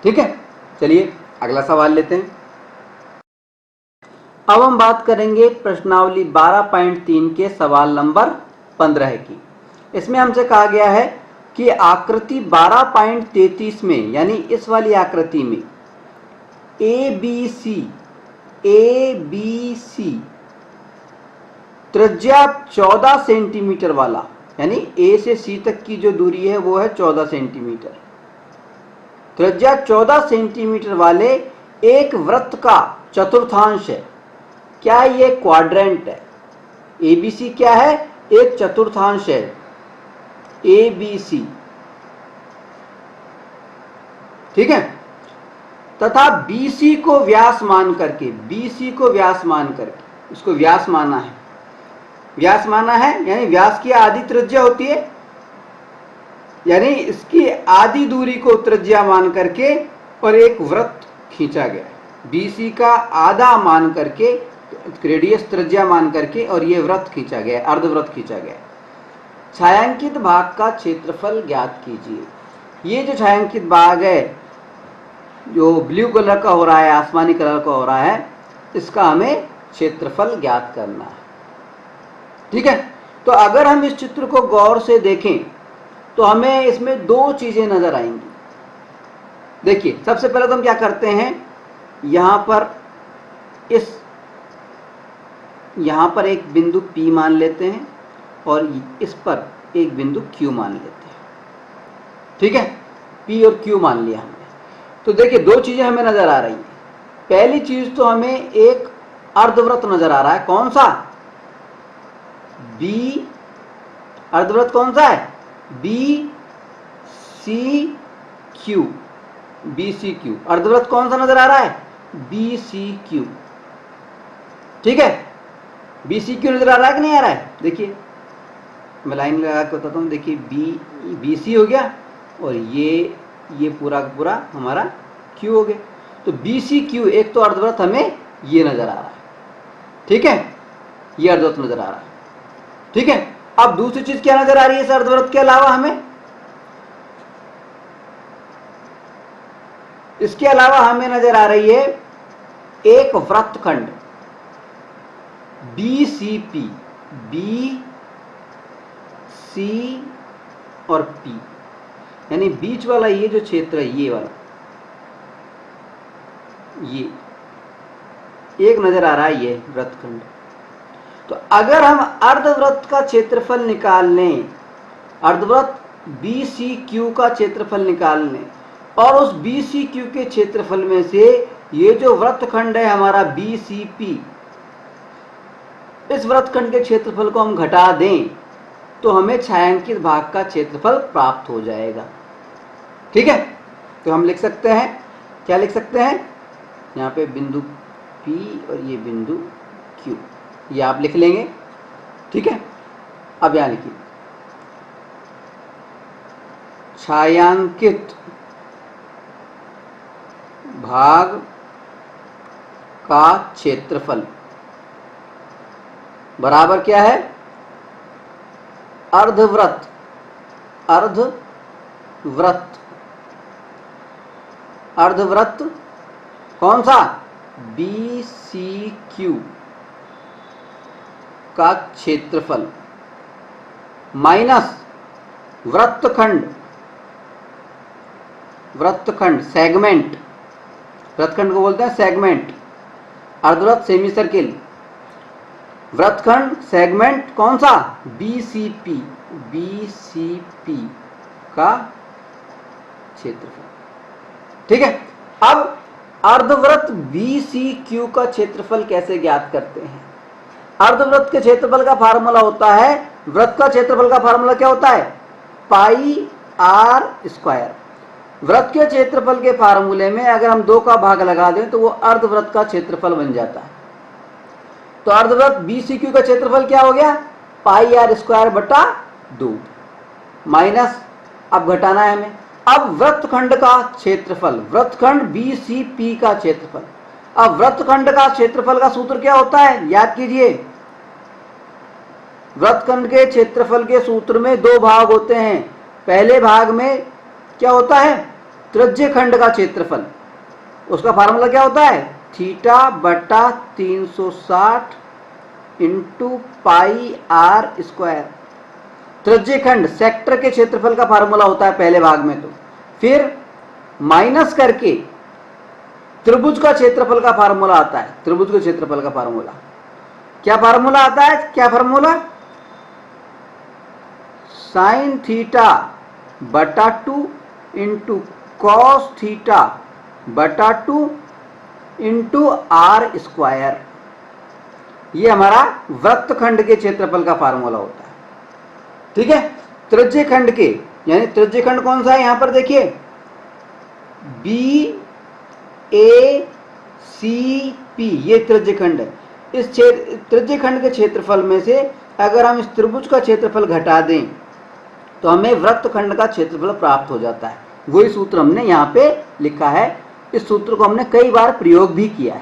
ठीक है, चलिए अगला सवाल लेते हैं। अब हम बात करेंगे प्रश्नावली 12.3 के सवाल नंबर 15 की। इसमें हमसे कहा गया है कि आकृति 12.33 में, यानी इस वाली आकृति में ABC त्रिज्या 14 सेंटीमीटर वाला, यानी A से C तक की जो दूरी है वो है 14 सेंटीमीटर। त्रिज्या 14 सेंटीमीटर वाले एक वृत्त का चतुर्थांश है। क्या ये क्वाड्रेंट है? ABC क्या है? एक चतुर्थांश है, ABC। ठीक है, तथा BC को व्यास मान करके, इसको व्यास माना है, यानी व्यास की आधी त्रिज्या होती है, यानी इसकी आधी दूरी को त्रिज्या मान करके और एक वृत्त खींचा गया। BC का आधा मान करके, रेडियस त्रिज्या मान करके, और ये वृत्त खींचा गया, अर्धवृत्त खींचा गया। छायांकित भाग का क्षेत्रफल ज्ञात कीजिए। ये जो छायांकित भाग है जो ब्लू कलर का हो रहा है, आसमानी कलर का हो रहा है, इसका हमें क्षेत्रफल ज्ञात करना है। ठीक है, तो अगर हम इस चित्र को गौर से देखें तो हमें इसमें दो चीजें नजर आएंगी। देखिए, सबसे पहले तो हम क्या करते हैं, यहां पर एक बिंदु P मान लेते हैं और इस पर एक बिंदु Q मान लेते हैं। ठीक है, P और Q मान लिया हमने। तो देखिए, दो चीजें हमें नजर आ रही हैं। पहली चीज तो हमें एक अर्धवृत्त नजर आ रहा है। कौन सा? B। अर्धवृत्त कौन सा है? BCQ। अर्धवृत्त कौन सा नजर आ रहा है? BCQ। ठीक है, BCQ नजर आ रहा है कि नहीं आ रहा है? देखिए, मैं लाइन लगा के बताता हूँ। देखिए, BC हो गया और ये पूरा का पूरा हमारा Q हो गया। तो BCQ एक तो अर्धवृत्त हमें ये नजर आ रहा है। ठीक है, ये अर्धवृत्त नजर आ रहा है। ठीक है, अब दूसरी चीज क्या नजर आ रही है इस अर्धवृत्त के अलावा हमें? इसके अलावा हमें नजर आ रही है एक वृत्तखंड BCP, BC और P, यानी बीच वाला ये जो क्षेत्र है, ये वाला, ये एक नजर आ रहा है, ये वृत्तखंड। तो अगर हम अर्धवृत्त का क्षेत्रफल निकाल लें, अर्धवृत्त BCQ का क्षेत्रफल निकाल लें, और उस BCQ के क्षेत्रफल में से ये जो वृत्तखंड है हमारा BCP, इस वृत्तखंड के क्षेत्रफल को हम घटा दें तो हमें छायांकित भाग का क्षेत्रफल प्राप्त हो जाएगा। ठीक है, तो हम लिख सकते हैं, क्या लिख सकते हैं, यहाँ पे बिंदु P और ये बिंदु Q, ये आप लिख लेंगे। ठीक है, अब यहाँ लिखिए छायांकित भाग का क्षेत्रफल बराबर क्या है, अर्धवृत्त, अर्धवृत्त, अर्धवृत्त कौन सा, BCQ का क्षेत्रफल माइनस वृत्तखंड, वृत्तखंड सेगमेंट, वृत्तखंड को बोलते हैं सेगमेंट, अर्धवृत्त सेमी सर्किल, वृत्तखंड सेगमेंट कौन सा, BCP, BCP का क्षेत्रफल। ठीक है, अब अर्धवृत्त BCQ का क्षेत्रफल कैसे ज्ञात करते हैं। अर्धवृत्त के क्षेत्रफल का फार्मूला होता है, वृत्त का क्षेत्रफल का फार्मूला क्या होता है, पाई आर स्क्वायर। वृत्त के क्षेत्रफल के फार्मूले में अगर हम 2 का भाग लगा दें तो वो अर्धवृत्त का क्षेत्रफल बन जाता है। तो अर्धवृत्त BCQ का क्षेत्रफल क्या हो गया, पाई आर स्क्वायर बटा 2 माइनस, अब घटाना है हमें, अब वृत्तखंड का क्षेत्रफल, वृत्तखंड BCP का क्षेत्रफल। अब वृत्तखंड का क्षेत्रफल का सूत्र क्या होता है, याद कीजिए, वृत्तखंड के क्षेत्रफल के सूत्र में 2 भाग होते हैं। पहले भाग में क्या होता है, त्रिज्य खंड का क्षेत्रफल, उसका फार्मूला क्या होता है, थीटा बटा 360 इंटू पाई आर स्क्वायर। त्रिज्य खंड सेक्टर के क्षेत्रफल का फार्मूला होता है पहले भाग में। तो फिर माइनस करके त्रिभुज का क्षेत्रफल का फार्मूला आता है, त्रिभुज के क्षेत्रफल का फार्मूला क्या फार्मूला आता है, क्या फार्मूला, साइन थीटा बटा 2 इंटू कॉस थीटा बटा 2 इंटू आर स्क्वायर। ये हमारा वृत्तखंड के क्षेत्रफल का फार्मूला होता है। ठीक है, त्रिज्य खंड के, यानी त्रिज्य खंड कौन सा है, यहां पर देखिए BACP, ये त्रिज्य खंड है। इस त्रिज्य खंड के क्षेत्रफल में से अगर हम इस त्रिभुज का क्षेत्रफल घटा दें तो हमें वृत्तखंड का क्षेत्रफल प्राप्त हो जाता है। वही सूत्र हमने यहाँ पे लिखा है, इस सूत्र को हमने कई बार प्रयोग भी किया है।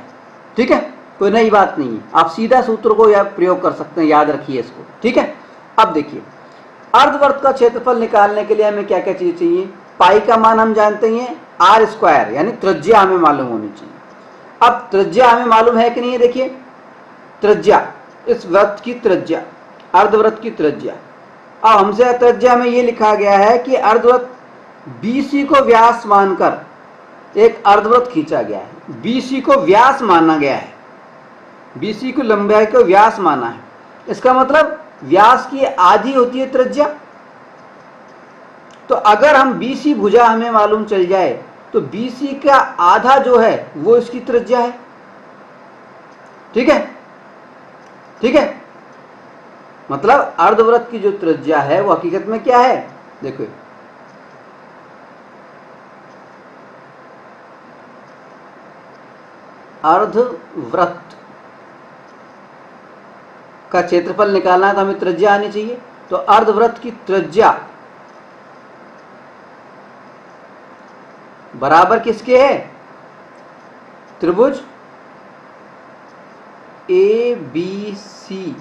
ठीक है, कोई नई बात नहीं है, आप सीधा सूत्र को या प्रयोग कर सकते हैं, याद रखिए इसको। ठीक है, अब देखिए अर्धवृत्त का क्षेत्रफल निकालने के लिए हमें क्या क्या चीज चाहिए, पाई का मान हम जानते हैं, आर स्क्वायर यानी त्रिज्या हमें मालूम होनी चाहिए। अब त्रिज्या हमें मालूम है कि नहीं है, देखिए त्रिज्या, इस वृत्त की त्रिज्या, अर्धवृत्त की त्रिज्या। अब हमसे त्रिज्या में ये लिखा गया है कि अर्धवृत्त BC को व्यास मानकर एक अर्धवृत्त खींचा गया है। BC को व्यास माना गया है, BC को लंबाई को व्यास माना है। इसका मतलब व्यास की आधी होती है त्रिज्या। तो अगर हम BC भुजा हमें मालूम चल जाए तो BC का आधा जो है वो इसकी त्रिज्या है। ठीक है, ठीक है, मतलब अर्धवृत्त की जो त्रिज्या है वो हकीकत में क्या है, देखो अर्धवृत्त का क्षेत्रफल निकालना है तो हमें त्रिज्या आनी चाहिए। तो अर्धवृत्त की त्रिज्या बराबर किसके है, त्रिभुज ABC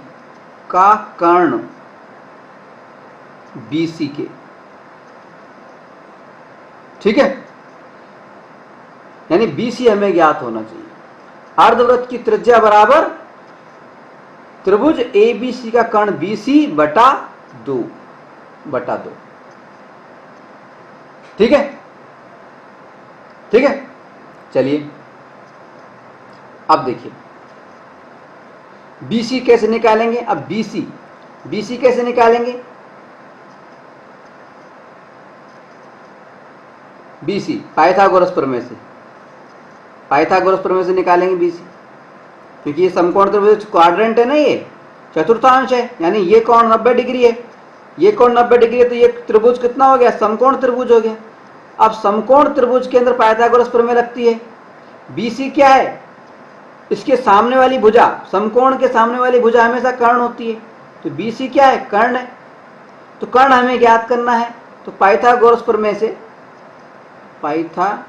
का कर्ण BC के। ठीक है, यानी BC हमें ज्ञात होना चाहिए। अर्धवृत्त की त्रिज्या बराबर त्रिभुज ABC का कर्ण BC बटा 2 बटा 2। ठीक है, ठीक है, चलिए अब देखिए BC कैसे निकालेंगे। अब BC कैसे निकालेंगे, BC पाइथागोरस प्रमेय से, पाइथागोरस प्रमेय से निकालेंगे BC, क्योंकि ये समकोण त्रिभुज क्वाड्रेंट है ना, ये चतुर्थांश है, यानी ये कोण 90 डिग्री है, ये कोण 90 डिग्री है, तो ये त्रिभुज कितना हो गया, समकोण त्रिभुज हो गया। अब समकोण त्रिभुज के अंदर पाइथागोरस प्रमेय लगती है। BC क्या है? इसके सामने वाली भुजा, समकोण के सामने वाली भुजा हमेशा कर्ण होती है, तो BC क्या है? कर्ण है। तो कर्ण हमें ज्ञात करना है, तो पाइथागोरस प्रमेय से, पाइथागोरस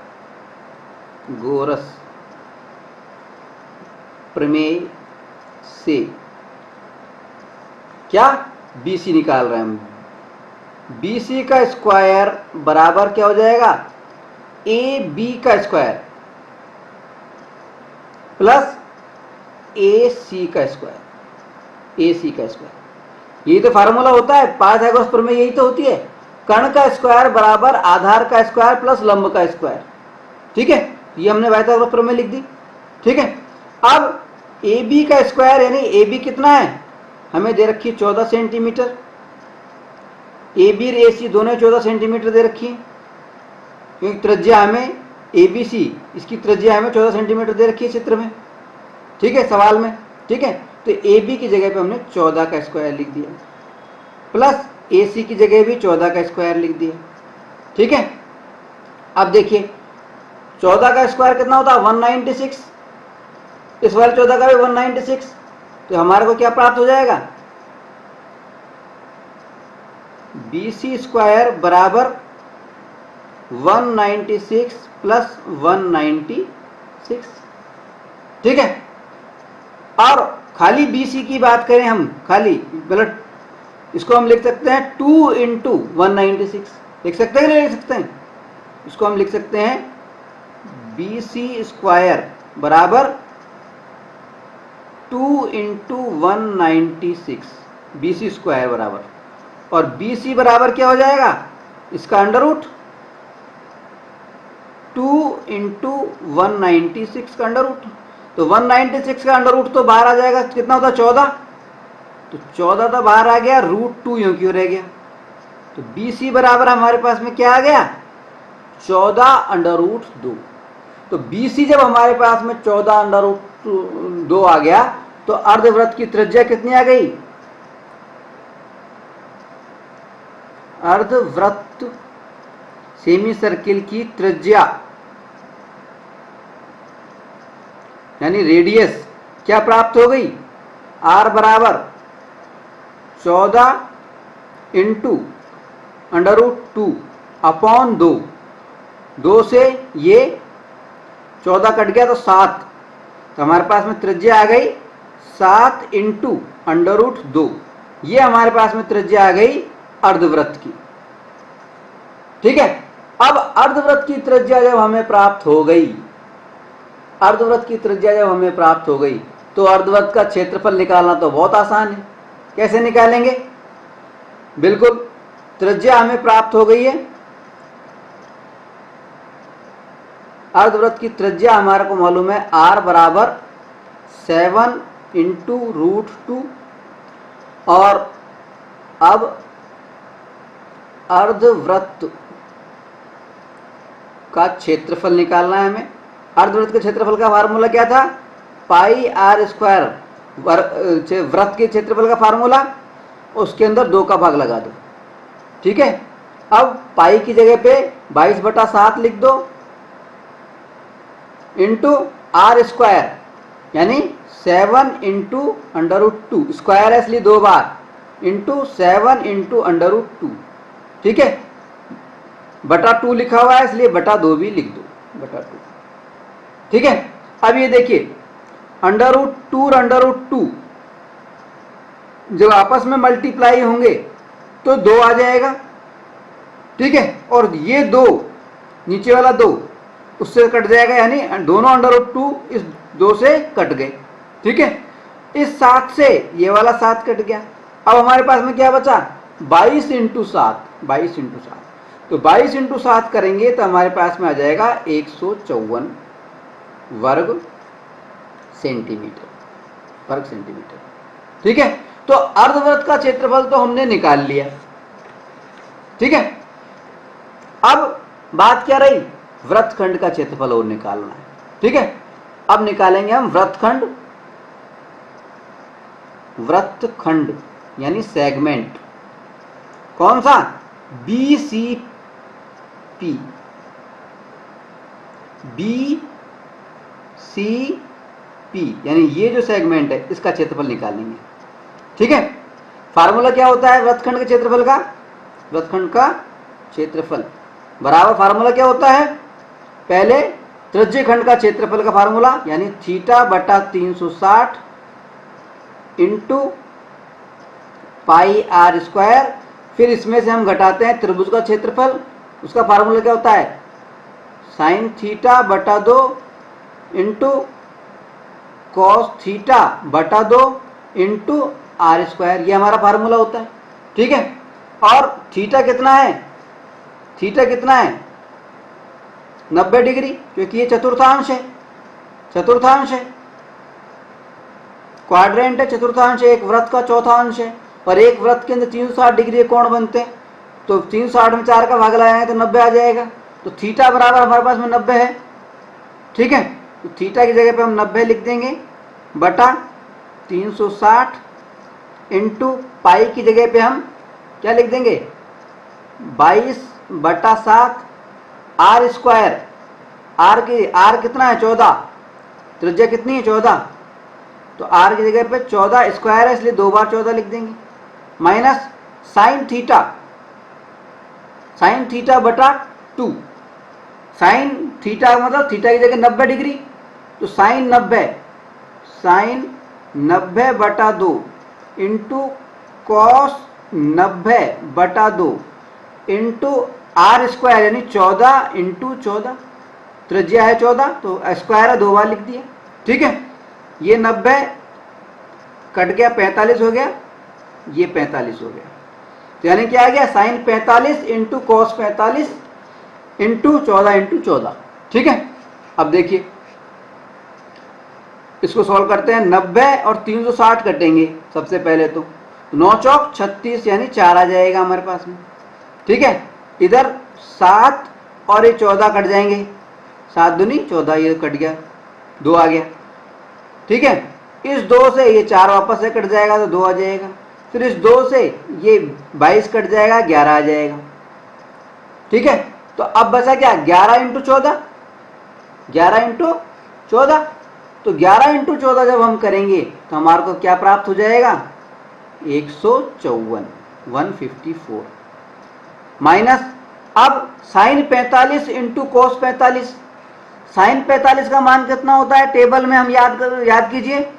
प्रमेय से क्या BC निकाल रहे हैं हम। BC का स्क्वायर बराबर क्या हो जाएगा? AB का स्क्वायर प्लस AC का स्क्वायर, AC का स्क्वायर। यही तो फार्मूला होता है पाइथागोरस प्रमेय, यही तो होती है। कर्ण का स्क्वायर बराबर आधार का स्क्वायर प्लस लंब का स्क्वायर। ठीक है, ये हमने पाइथागोरस प्रमेय लिख दी। ठीक है, अब AB का स्क्वायर यानी AB कितना है? हमें दे रखी 14 सेंटीमीटर। AB और AC दोनों 14 सेंटीमीटर दे रखी है, क्योंकि त्रिज्या हमें ABC, इसकी त्रिज्या हमें 14 सेंटीमीटर दे रखी है चित्र में। ठीक है, सवाल में। ठीक है, तो AB की जगह पे हमने 14 का स्क्वायर लिख दिया, प्लस AC की जगह भी 14 का स्क्वायर लिख दिया। ठीक है, अब देखिए 14 का स्क्वायर कितना होता है? 196। इस वाले 14 का भी 196, तो हमारे को क्या प्राप्त हो जाएगा? BC स्क्वायर बराबर 196 प्लस 196। ठीक है, और खाली BC की बात करें हम, खाली गलत, इसको हम लिख सकते हैं 2 इंटू 196। लिख सकते हैं कि नहीं लिख सकते हैं? इसको हम लिख सकते हैं BC स्क्वायर बराबर 2 इंटू 196, BC स्क्वायर बराबर, और BC बराबर क्या हो जाएगा? इसका अंडर रूट 2 इंटू 196 का अंडर रूट। तो 196 का अंडर रूट तो बाहर आ जाएगा, कितना होता है? 14। तो 14 तो बाहर आ गया, √2 यूं क्यों रह गया? तो BC बराबर हमारे पास में क्या आ गया? 14 अंडर रूट 2। तो BC जब हमारे पास में 14 अंडर रूट 2 आ गया, तो अर्धवृत्त की त्रिज्या कितनी आ गई? अर्धवृत्त सेमी सर्किल की त्रिज्या यानी रेडियस क्या प्राप्त हो गई? R बराबर 14 इंटू अंडर रूट 2 अपॉन 2। 2 से ये 14 कट गया तो 7, तो हमारे पास में त्रिज्या आ गई 7 इंटू अंडर रूट 2। ये हमारे पास में त्रिज्या आ गई अर्धवृत्त की। ठीक है, अब अर्धवृत्त की त्रिज्या जब हमें प्राप्त हो गई, अर्धवृत्त की त्रिज्या जब हमें प्राप्त हो गई, तो अर्धवृत्त का क्षेत्रफल निकालना तो बहुत आसान है। कैसे निकालेंगे? बिल्कुल, त्रिज्या हमें प्राप्त हो गई है, अर्धवृत्त की त्रिज्या हमारे को मालूम है R बराबर 7 इंटू √2, और अब अर्धवृत्त का क्षेत्रफल निकालना है हमें। अर्धवृत्त के क्षेत्रफल का फार्मूला क्या था? पाई R स्क्वायर, वृत्त के क्षेत्रफल का फार्मूला, उसके अंदर 2 का भाग लगा दो। ठीक है, अब पाई की जगह पे 22/7 लिख दो, इंटू R स्क्वायर यानी 7 इंटू अंडर रूट 2, स्क्वायर है इसलिए 2 बार, इंटू 7 इंटू अंडर रूट 2। ठीक है, बटा 2 लिखा हुआ है इसलिए बटा 2 भी लिख दो, बटा 2। ठीक है, अब ये देखिए अंडर रूट 2 और अंडर रूट 2 जब आपस में मल्टीप्लाई होंगे तो 2 आ जाएगा। ठीक है, और ये 2 नीचे वाला 2 उससे कट जाएगा, यानी दोनों अंडर रूट 2 इस 2 से कट गए। ठीक है, इस 7 से ये वाला 7 कट गया। अब हमारे पास में क्या बचा? 22 इंटू 7, 22 इंटू 7। तो 22 इंटू 7 करेंगे तो हमारे पास में आ जाएगा 154 वर्ग सेंटीमीटर, वर्ग सेंटीमीटर। ठीक है, तो अर्धवृत्त का क्षेत्रफल तो हमने निकाल लिया। ठीक है, अब बात क्या रही? वृत्तखंड का क्षेत्रफल और निकालना है। ठीक है, अब निकालेंगे हम वृत्तखंड, वृत्तखंड यानी सेगमेंट। कौन सा? BCP, बी सी पी, यानी ये जो सेगमेंट है इसका क्षेत्रफल निकालेंगे। ठीक है, फार्मूला क्या होता है वृत्तखंड के क्षेत्रफल का? वृत्तखंड का क्षेत्रफल बराबर फार्मूला क्या होता है? पहले त्रिज्य खंड का क्षेत्रफल का फार्मूला, यानी थीटा बटा 360 इंटू पाई आर स्क्वायर। फिर इसमें से हम घटाते हैं त्रिभुज का क्षेत्रफल, उसका फार्मूला क्या होता है? साइन थीटा बटा 2 इंटू कॉस थीटा बटा 2 इंटू आर स्क्वायर, ये हमारा फार्मूला होता है। ठीक है, और थीटा कितना है? थीटा कितना है? 90 डिग्री, क्योंकि ये चतुर्थांश है, चतुर्थांश है, क्वाड्रेंट है, चतुर्थांश है, एक वृत्त का चौथांश है, और एक वृत्त के अंदर 360 डिग्री कोण बनते हैं, तो 360 में 4 का भाग लगाएंगे तो 90 आ जाएगा। तो थीटा बराबर हमारे पास में 90 है। ठीक है, तो थीटा की जगह पे हम 90 लिख देंगे बटा 360 इंटू पाई की जगह पे हम क्या लिख देंगे? 22/7 आर स्क्वायर। आर कितना है? 14। त्रिज्या कितनी है? 14। तो आर की जगह पे 14 स्क्वायर है, इसलिए 2 बार 14 लिख देंगे, माइनस साइन थीटा बटा 2। साइन थीटा मतलब थीटा की जगह 90 डिग्री, तो साइन 90 बटा 2 इंटू कॉस 90 बटा 2 इंटू आर स्क्वायर, यानी 14 इंटू 14, त्रिज्या है 14 तो स्क्वायर है, 2 बार लिख दिया। ठीक है, ये 90 कट गया, 45 हो गया, ये 45 हो गया, तो यानी क्या आ गया? Sine 45 into cos 45 into 14 into 14। ठीक है, अब देखिए इसको सॉल्व करते हैं। 90 और 360 कटेंगे सबसे पहले, तो 9 चौक 36, यानी 4 आ जाएगा हमारे पास में। ठीक है, इधर 7 और ये 14 कट जाएंगे, 7 दूनी 14, ये कट गया, 2 आ गया। ठीक है, इस 2 से ये 4 वापस से कट जाएगा तो 2 आ जाएगा, फिर इस 2 से ये 22 कट जाएगा, 11 आ जाएगा। ठीक है, तो अब बचा क्या? 11 इंटू 14, 11 इंटू 14। तो 11 इंटू 14 जब हम करेंगे तो हमारे को क्या प्राप्त हो जाएगा? 154, 154, माइनस अब साइन 45 इंटू कोस 45। साइन 45 का मान कितना होता है? टेबल में हम याद कीजिए,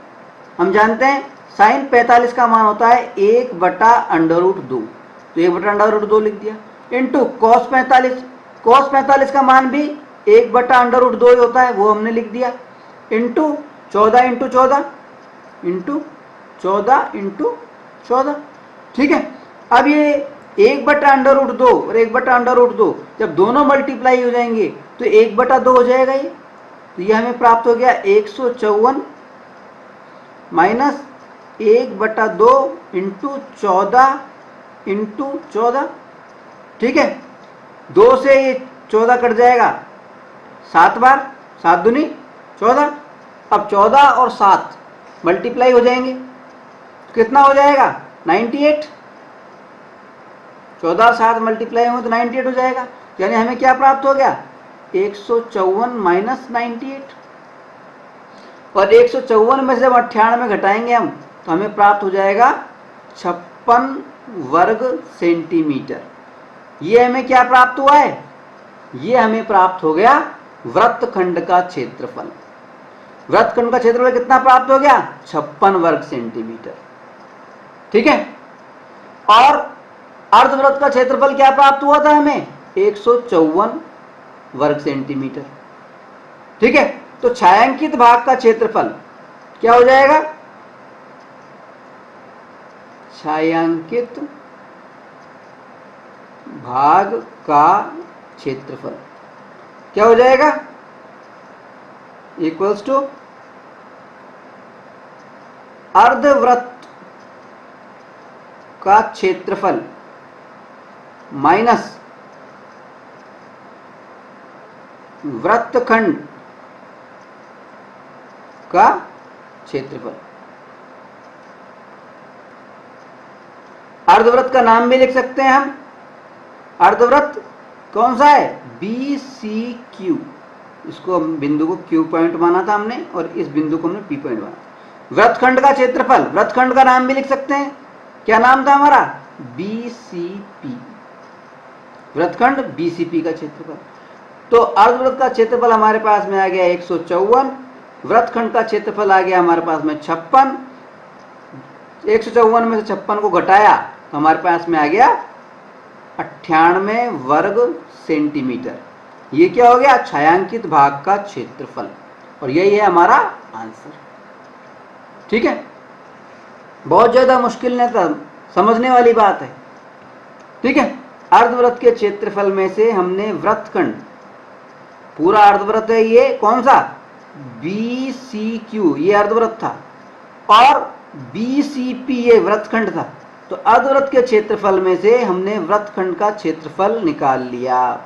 हम जानते हैं साइन 45 का मान होता है 1/√2, तो 1/√2 लिख दिया, इंटू कॉस 45। कॉस 45 का मान भी 1/√2 ही होता है, वो हमने लिख दिया, इंटू 14 इंटू 14 इंटू 14 इंटू 14। ठीक है, अब ये 1/√2 और 1/√2 जब दोनों मल्टीप्लाई हो जाएंगे तो 1/2 हो जाएगा ये, तो ये हमें प्राप्त हो गया 154 माइनस 1/2 इंटू 14 इंटू 14। ठीक है, 2 से ये 14 कट जाएगा 7 बार, 7 दूनी 14। अब 14 और 7 मल्टीप्लाई हो जाएंगे तो कितना हो जाएगा? 98। 14 और 7 मल्टीप्लाई होंगे तो 98 हो जाएगा, यानी हमें क्या प्राप्त हो गया? 154 माइनस 98। और 154 में से जब 98 घटाएंगे हम तो हमें प्राप्त हो जाएगा 56 वर्ग सेंटीमीटर। ये हमें क्या प्राप्त हुआ है? ये हमें प्राप्त हो गया वृत्तखंड का क्षेत्रफल। वृत्तखंड का क्षेत्रफल कितना प्राप्त हो गया? 56 वर्ग सेंटीमीटर। ठीक है, और अर्धवृत्त का क्षेत्रफल क्या प्राप्त हुआ था हमें? 154 वर्ग सेंटीमीटर। ठीक है, तो छायांकित भाग का क्षेत्रफल क्या हो जाएगा? छायांकित भाग का क्षेत्रफल क्या हो जाएगा? इक्वल्स टू अर्धवृत्त का क्षेत्रफल माइनस वृत्तखंड का क्षेत्रफल। अर्धवृत्त का नाम भी लिख सकते हैं हम। अर्धवृत्त कौन सा है? BCQ। इसको बिंदु को Q पॉइंट माना था हमने और इस बिंदु को हमने P पॉइंट माना। वृत्तखंड का क्षेत्रफल, वृत्तखंड का नाम भी लिख सकते हैं, क्या नाम था हमारा? BCP, वृत्तखंड BCP का क्षेत्रफल। तो अर्धवृत्त का क्षेत्रफल हमारे पास में आ गया 154, वृत्तखंड का क्षेत्रफल आ गया हमारे पास में 56। 154 में से 56 को घटाया तो हमारे पास में आ गया 98 वर्ग सेंटीमीटर। ये क्या हो गया? छायांकित भाग का क्षेत्रफल, और यही है हमारा आंसर। ठीक है, बहुत ज्यादा मुश्किल नहीं था, समझने वाली बात है। ठीक है, अर्धवृत्त के क्षेत्रफल में से हमने वृत्तखंड, पूरा अर्धवृत्त है ये कौन सा? BCQ, ये अर्धवृत्त था, और BCP ये वृत्तखंड था। तो अर्धवृत्त के क्षेत्रफल में से हमने वृत्तखंड का क्षेत्रफल निकाल लिया।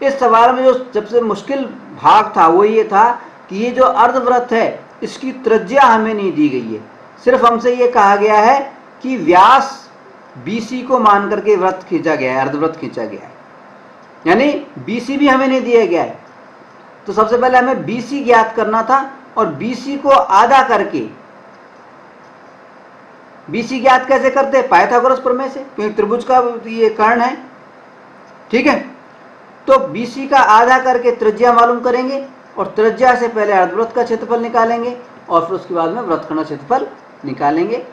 इस सवाल में जो सबसे मुश्किल भाग था वो ये था कि ये जो अर्धवृत्त है इसकी त्रिज्या हमें नहीं दी गई है, सिर्फ हमसे ये कहा गया है कि व्यास BC को मान करके वृत्त खींचा गया है, अर्धवृत्त खींचा गया है, यानी BC भी हमें नहीं दिया गया है। तो सबसे पहले हमें BC ज्ञात करना था, और BC को आधा करके, BC ज्ञात कैसे करते हैं? पाइथागोरस प्रमेय से, क्योंकि त्रिभुज का ये कर्ण है। ठीक है, तो BC का आधा करके त्रिज्या मालूम करेंगे, और त्रिज्या से पहले अर्धवृत्त का क्षेत्रफल निकालेंगे, और फिर उसके बाद में वृत्तखंड का क्षेत्रफल निकालेंगे,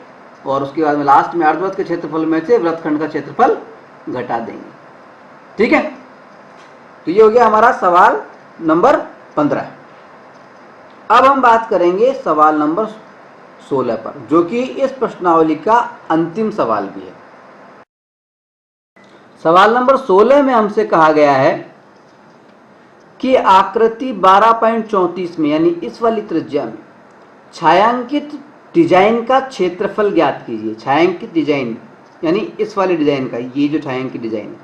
और उसके बाद में लास्ट में अर्धवृत्त के क्षेत्रफल में से वृत्तखंड का क्षेत्रफल घटा देंगे। ठीक है, तो ये हो गया हमारा सवाल नंबर 15। अब हम बात करेंगे सवाल नंबर 16 पर, जो कि इस प्रश्नावली का अंतिम सवाल भी है। सवाल नंबर 16 में हमसे कहा गया है कि आकृति 12.34 में, यानी इस वाली त्रिज्या में, छायांकित डिजाइन का क्षेत्रफल ज्ञात कीजिए। छायांकित डिजाइन यानी इस वाली डिजाइन का, ये जो छायांकित डिजाइन है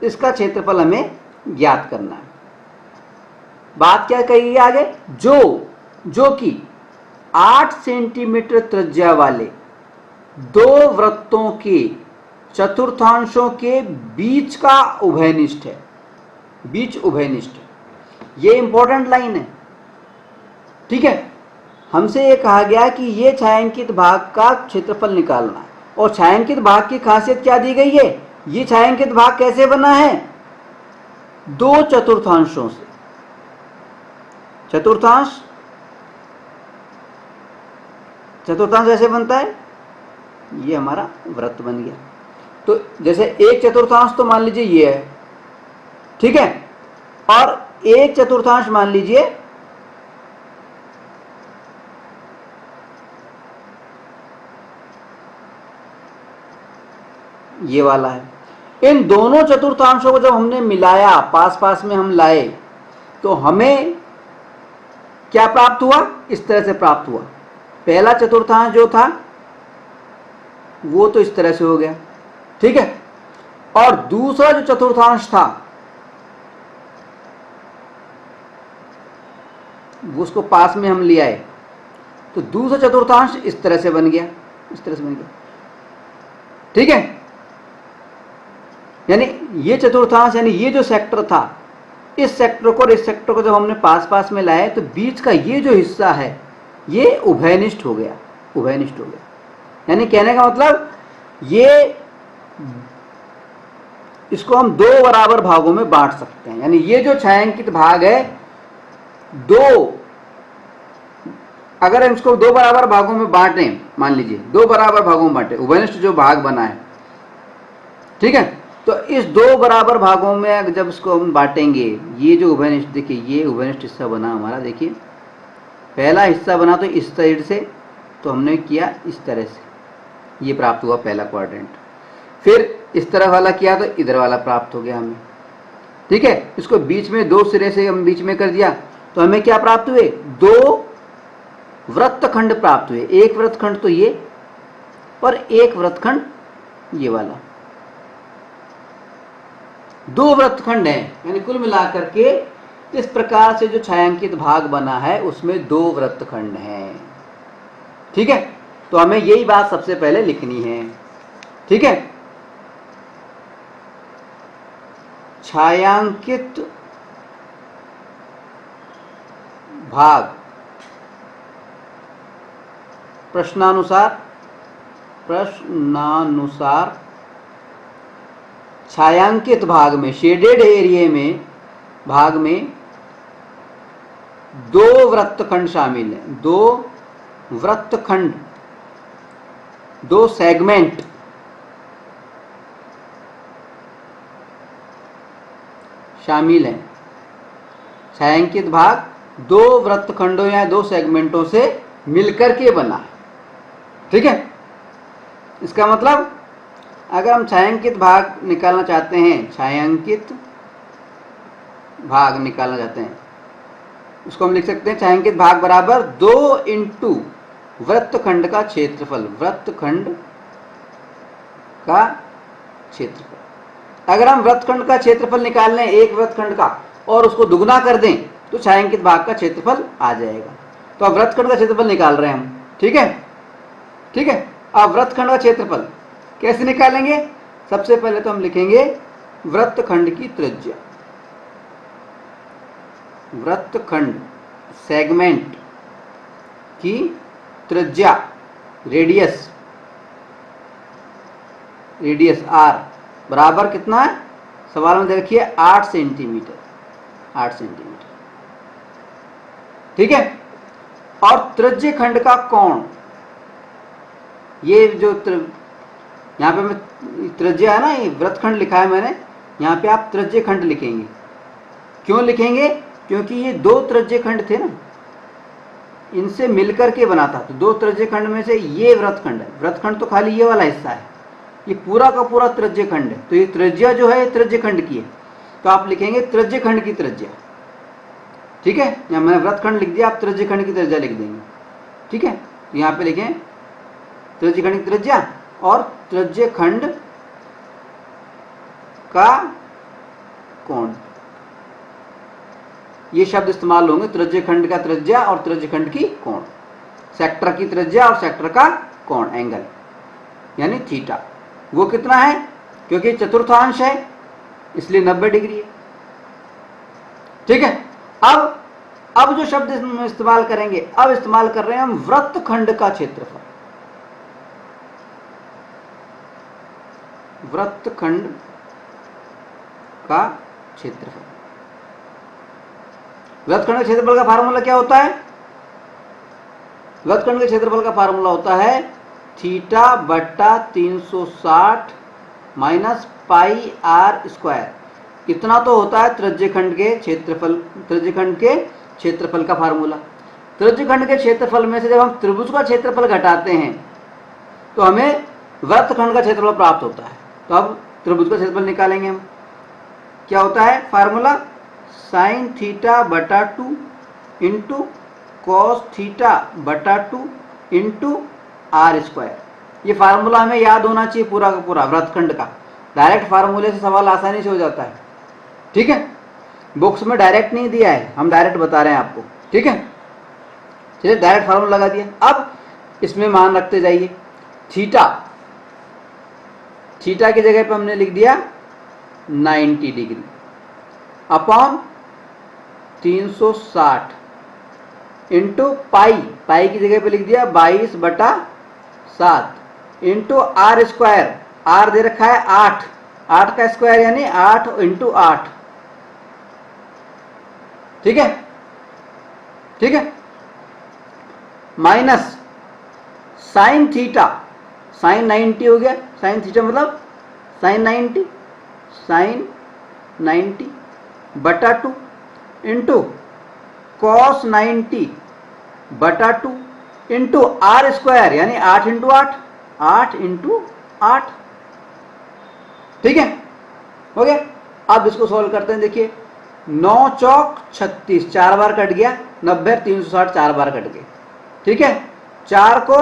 इसका क्षेत्रफल हमें ज्ञात करना है। बात क्या कही है आगे? जो कि 8 सेंटीमीटर त्रिज्या वाले दो वृत्तों के चतुर्थांशों के बीच का उभयनिष्ठ है। बीच उभयनिष्ठ है, ये इंपॉर्टेंट लाइन है। ठीक है, हमसे ये कहा गया कि ये छायांकित भाग का क्षेत्रफल निकालना है, और छायांकित भाग की खासियत क्या दी गई है? ये छायांकित भाग कैसे बना है? दो चतुर्थांशों से। चतुर्थांश ऐसे बनता है, ये हमारा वृत्त बन गया। तो जैसे एक चतुर्थांश तो मान लीजिए ये है, ठीक है, और एक चतुर्थांश मान लीजिए ये वाला है। इन दोनों चतुर्थांशों को जब हमने मिलाया, पास पास में हम लाए, तो हमें क्या प्राप्त हुआ? इस तरह से प्राप्त हुआ। पहला चतुर्थांश जो था वो तो इस तरह से हो गया, ठीक है, और दूसरा जो चतुर्थांश था वो उसको पास में हम ले आए, तो दूसरा चतुर्थांश इस तरह से बन गया, इस तरह से बन गया। ठीक है, यानी ये चतुर्थांश, यानी ये जो सेक्टर था, इस सेक्टर को और इस सेक्टर को जब हमने पास पास में लाए तो बीच का ये जो हिस्सा है ये उभयनिष्ठ हो गया, उभयनिष्ठ हो गया। यानी कहने का मतलब ये, इसको हम दो बराबर भागों में बांट सकते हैं। यानी ये जो छायांकित भाग है, अगर हम इसको दो बराबर भागों में बांटे, मान लीजिए दो बराबर भागों में बांटे, उभयनिष्ठ जो भाग बना है, ठीक है, तो इस दो बराबर भागों में जब इसको हम बांटेंगे, ये जो उभयनिष्ठ, देखिए ये उभयनिष्ठ हिस्सा बना हमारा, देखिए पहला हिस्सा बना तो इस साइड से, तो हमने किया इस तरह से, ये प्राप्त हुआ पहला क्वाड्रेंट। फिर इस तरह वाला किया तो इधर वाला प्राप्त हो गया हमें, ठीक है। इसको बीच में दो सिरे से हम बीच में कर दिया तो हमें क्या प्राप्त हुए? दो वृत्तखंड प्राप्त हुए। एक वृत्तखंड तो ये, और एक वृत्तखंड ये वाला, दो वृत्तखंड हैं। यानी कुल मिलाकर के इस प्रकार से जो छायांकित भाग बना है उसमें दो वृत्तखंड हैं, ठीक है। तो हमें यही बात सबसे पहले लिखनी है, ठीक है। छायांकित भाग प्रश्नानुसार छायांकित भाग में, शेडेड एरिया में, भाग में 2 वृत्तखंड शामिल हैं। 2 वृत्तखंड, 2 सेगमेंट शामिल हैं। छायांकित भाग 2 वृत्तखंडों या 2 सेगमेंटों से मिलकर के बना है। ठीक है, इसका मतलब अगर हम छायांकित भाग निकालना चाहते हैं, छायांकित भाग निकालना चाहते हैं, उसको हम लिख सकते हैं छायांकित भाग बराबर 2 इंटू वृत्तखंड का क्षेत्रफल, वृत्तखंड का क्षेत्रफल। अगर हम वृत्तखंड का क्षेत्रफल निकाल लें एक वृत्तखंड का और उसको दुगना कर दें तो छायांकित भाग का क्षेत्रफल आ जाएगा। तो अब वृत्तखंड का क्षेत्रफल निकाल रहे हैं हम। ठीक है, ठीक है। अब वृत्तखंड का क्षेत्रफल कैसे निकालेंगे? सबसे पहले तो हम लिखेंगे वृत्तखंड की त्रिज्या, वृत्तखंड सेगमेंट की त्रिज्या, रेडियस r बराबर कितना है? सवाल में दे रखिए 8 सेंटीमीटर, 8 सेंटीमीटर। ठीक है, और त्रिज्य खंड का कोण, ये जो यहाँ पे मैं त्रिज्या है ना, ये वृत्तखंड लिखा है मैंने, यहाँ पे आप त्रिज्य खंड लिखेंगे। क्यों लिखेंगे? क्योंकि ये 2 त्रिज्य खंड थे ना, इनसे मिलकर के बना था। तो 2 त्रिज्य खंड में से ये वृत्तखंड है, वृत्तखंड तो खाली ये वाला हिस्सा है, ये पूरा का पूरा त्रिज्य खंड है। तो ये त्रिज्या जो है ये त्रिज्य खंड की है, तो आप लिखेंगे त्रिज्य खंड की त्रिज्या। ठीक है, यहाँ मैंने वृत्तखंड लिख दिया, आप त्रिज्य खंड की त्रिज्या लिख देंगे। ठीक है, तो यहाँ पे लिखें त्रिज्य खंड की त्रिज्या और त्रिज्य खंड का कोण, ये शब्द इस्तेमाल होंगे, त्रिज्य खंड का त्रिज्या और त्रिज्य खंड की कोण, सेक्टर की त्रिज्या और सेक्टर का कोण, एंगल यानी थीटा। वो कितना है? क्योंकि चतुर्थांश है इसलिए 90 डिग्री है। ठीक है, अब जो शब्द इसमें इस्तेमाल करेंगे, अब इस्तेमाल कर रहे हैं हम वृत्तखंड का क्षेत्रफल, वृत्तखंड का क्षेत्रफल। वृत्तखंड के क्षेत्रफल का फार्मूला क्या होता है? वृत्तखंड के क्षेत्रफल का फार्मूला होता है थीटा बट्टा 360 माइनस पाई r स्क्वायर। इतना तो होता है त्रिज्यखंड के क्षेत्रफल, त्रिज्यखंड के क्षेत्रफल का फार्मूला। त्रिज्यखंड के क्षेत्रफल में से जब हम त्रिभुज का क्षेत्रफल घटाते हैं तो हमें वृत्तखंड का क्षेत्रफल प्राप्त होता है। तो अब त्रिभुज का क्षेत्रफल निकालेंगे हम। क्या होता है फार्मूला? साइन थीटा बटा 2 इंटू कॉस थीटा बटा 2 इंटू r स्क्वायर। ये फार्मूला हमें याद होना चाहिए पूरा का पूरा वृत्तखंड का। डायरेक्ट फार्मूले से सवाल आसानी से हो जाता है। ठीक है, बुक्स में डायरेक्ट नहीं दिया है, हम डायरेक्ट बता रहे हैं आपको। ठीक है, चलिए डायरेक्ट फार्मूला लगा दिया। अब इसमें मान रखते जाइए। थीटा, थीटा की जगह पे हमने लिख दिया 90 डिग्री अपॉन 360 इंटू पाई, पाई की जगह पे लिख दिया 22/7 इंटू r स्क्वायर, r दे रखा है 8, 8 का स्क्वायर यानी 8 इंटू 8। ठीक है, ठीक है, माइनस साइन थीटा, साइन 90 हो गया, साइन थीटा मतलब साइन 90, साइन 90 बटा 2 इंटू कॉस 90 बटा 2 इंटू r स्क्वायर यानी 8 इंटू 8, 8 इंटू 8। ठीक है, हो गया। अब इसको सॉल्व करते हैं। देखिए 9 चौक 36, 4 बार कट गया, 90 360 4 बार कट गए। ठीक है, 4 को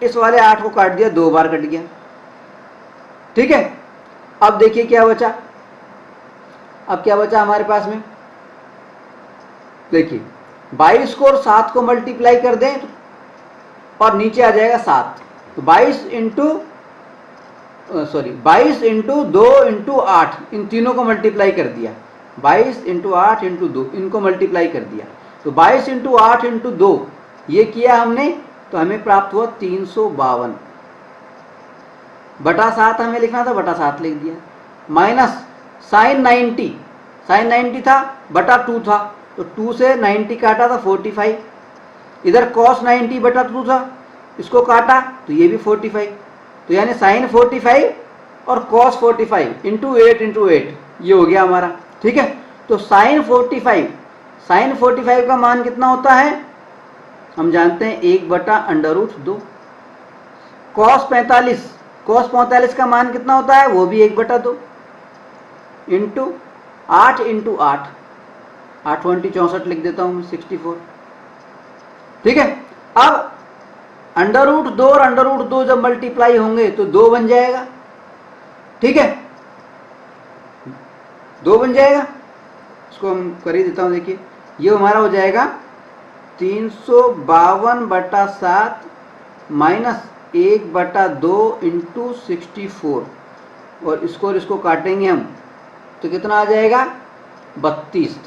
इस वाले 8 को काट दिया, 2 बार कट गया। ठीक है, अब देखिए क्या बचा। अब क्या बचा हमारे पास में? देखिए 22 को और 7 को मल्टीप्लाई कर दें और नीचे आ जाएगा 7। तो 22 इंटू 2 इंटू 8, इन तीनों को मल्टीप्लाई कर दिया। 22 इंटू 8 इंटू 2, इनको मल्टीप्लाई कर दिया। तो 22 इंटू 8 इंटू 2 ये किया हमने, तो हमें प्राप्त हुआ 352 बटा 7 हमें लिखना था, बटा 7 लिख दिया। माइनस साइन 90 था बटा 2 था, तो 2 से 90 काटा था 45। इधर कॉस 90 बटा 2 था, इसको काटा तो ये भी 45, तो यानी साइन 45 और कॉस 45 इंटू 8 ये हो गया हमारा। ठीक है, तो साइन 45 का मान कितना होता है हम जानते हैं, 1/√2। कॉस 45 का मान कितना होता है, वो भी 1/2 इंटू 8 इंटू 8, 8 64 लिख देता हूं मैं, 64। ठीक है, अब √2 और √2 जब मल्टीप्लाई होंगे तो 2 बन जाएगा। ठीक है, 2 बन जाएगा, इसको हम कर ही देता हूं। देखिए ये हमारा हो जाएगा 352/7 माइनस 1/2 इंटू 64, और इसको काटेंगे हम तो कितना आ जाएगा, 32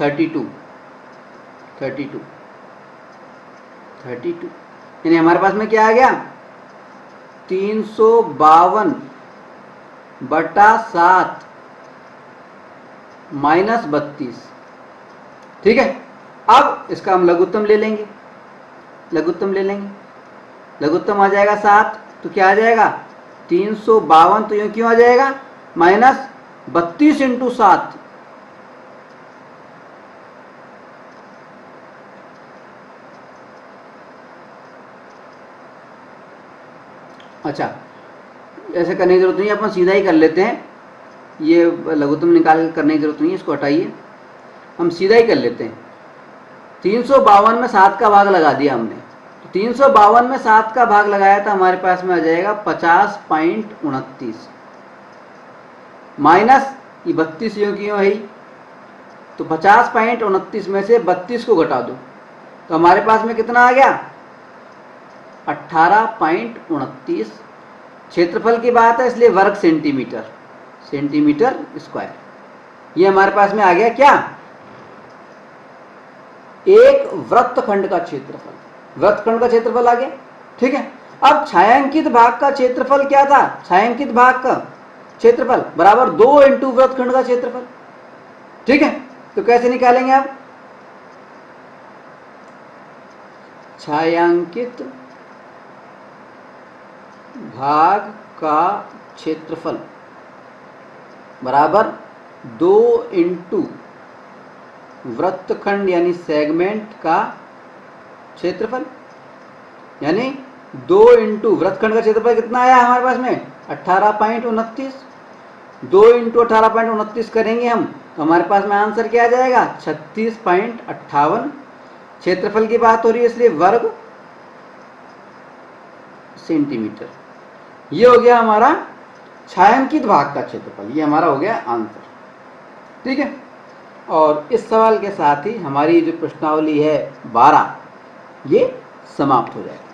यानी हमारे पास में क्या आ गया, 352/7 माइनस 32। ठीक है, अब इसका हम लघुत्तम ले लेंगे, लघुत्तम आ जाएगा 7, तो क्या आ जाएगा 352, तो यूं क्यों आ जाएगा, माइनस 32 इंटू 7। अच्छा, ऐसे करने की जरूरत नहीं है, अपन सीधा ही कर लेते हैं, ये लघुत्तम निकाल करने की जरूरत नहीं है, इसको हटाइए, हम सीधा ही कर लेते हैं। 352 में 7 का भाग लगा दिया हमने, तो 352 में 7 का भाग लगाया था, हमारे पास में आ जाएगा 50.29 माइनस ये 32 यूं की यूं है, तो 50.29 में से 32 को घटा दो, तो हमारे पास में कितना आ गया, 18.29। क्षेत्रफल की बात है इसलिए वर्ग सेंटीमीटर स्क्वायर, ये हमारे पास में आ गया क्या, एक वृत्तखंड का क्षेत्रफल आ गया। ठीक है, अब छायांकित भाग का क्षेत्रफल क्या था, छायांकित भाग का क्षेत्रफल बराबर 2 इंटू वृत्तखंड का क्षेत्रफल। ठीक है, तो कैसे निकालेंगे आप, छायांकित भाग का क्षेत्रफल बराबर 2 इंटू वृत्तखंड यानी सेगमेंट का क्षेत्रफल, यानी 2 इंटू वृत्तखंड का क्षेत्रफल कितना आया हमारे पास में, 18.29। 2 इंटू 18.29 करेंगे हम, तो हमारे पास में आंसर क्या आ जाएगा, 36.58। क्षेत्रफल की बात हो रही है इसलिए वर्ग सेंटीमीटर। ये हो गया हमारा छायांकित भाग का क्षेत्रफल, ये हमारा हो गया आंसर। ठीक है, और इस सवाल के साथ ही हमारी जो प्रश्नावली है 12 ये समाप्त हो जाएगा।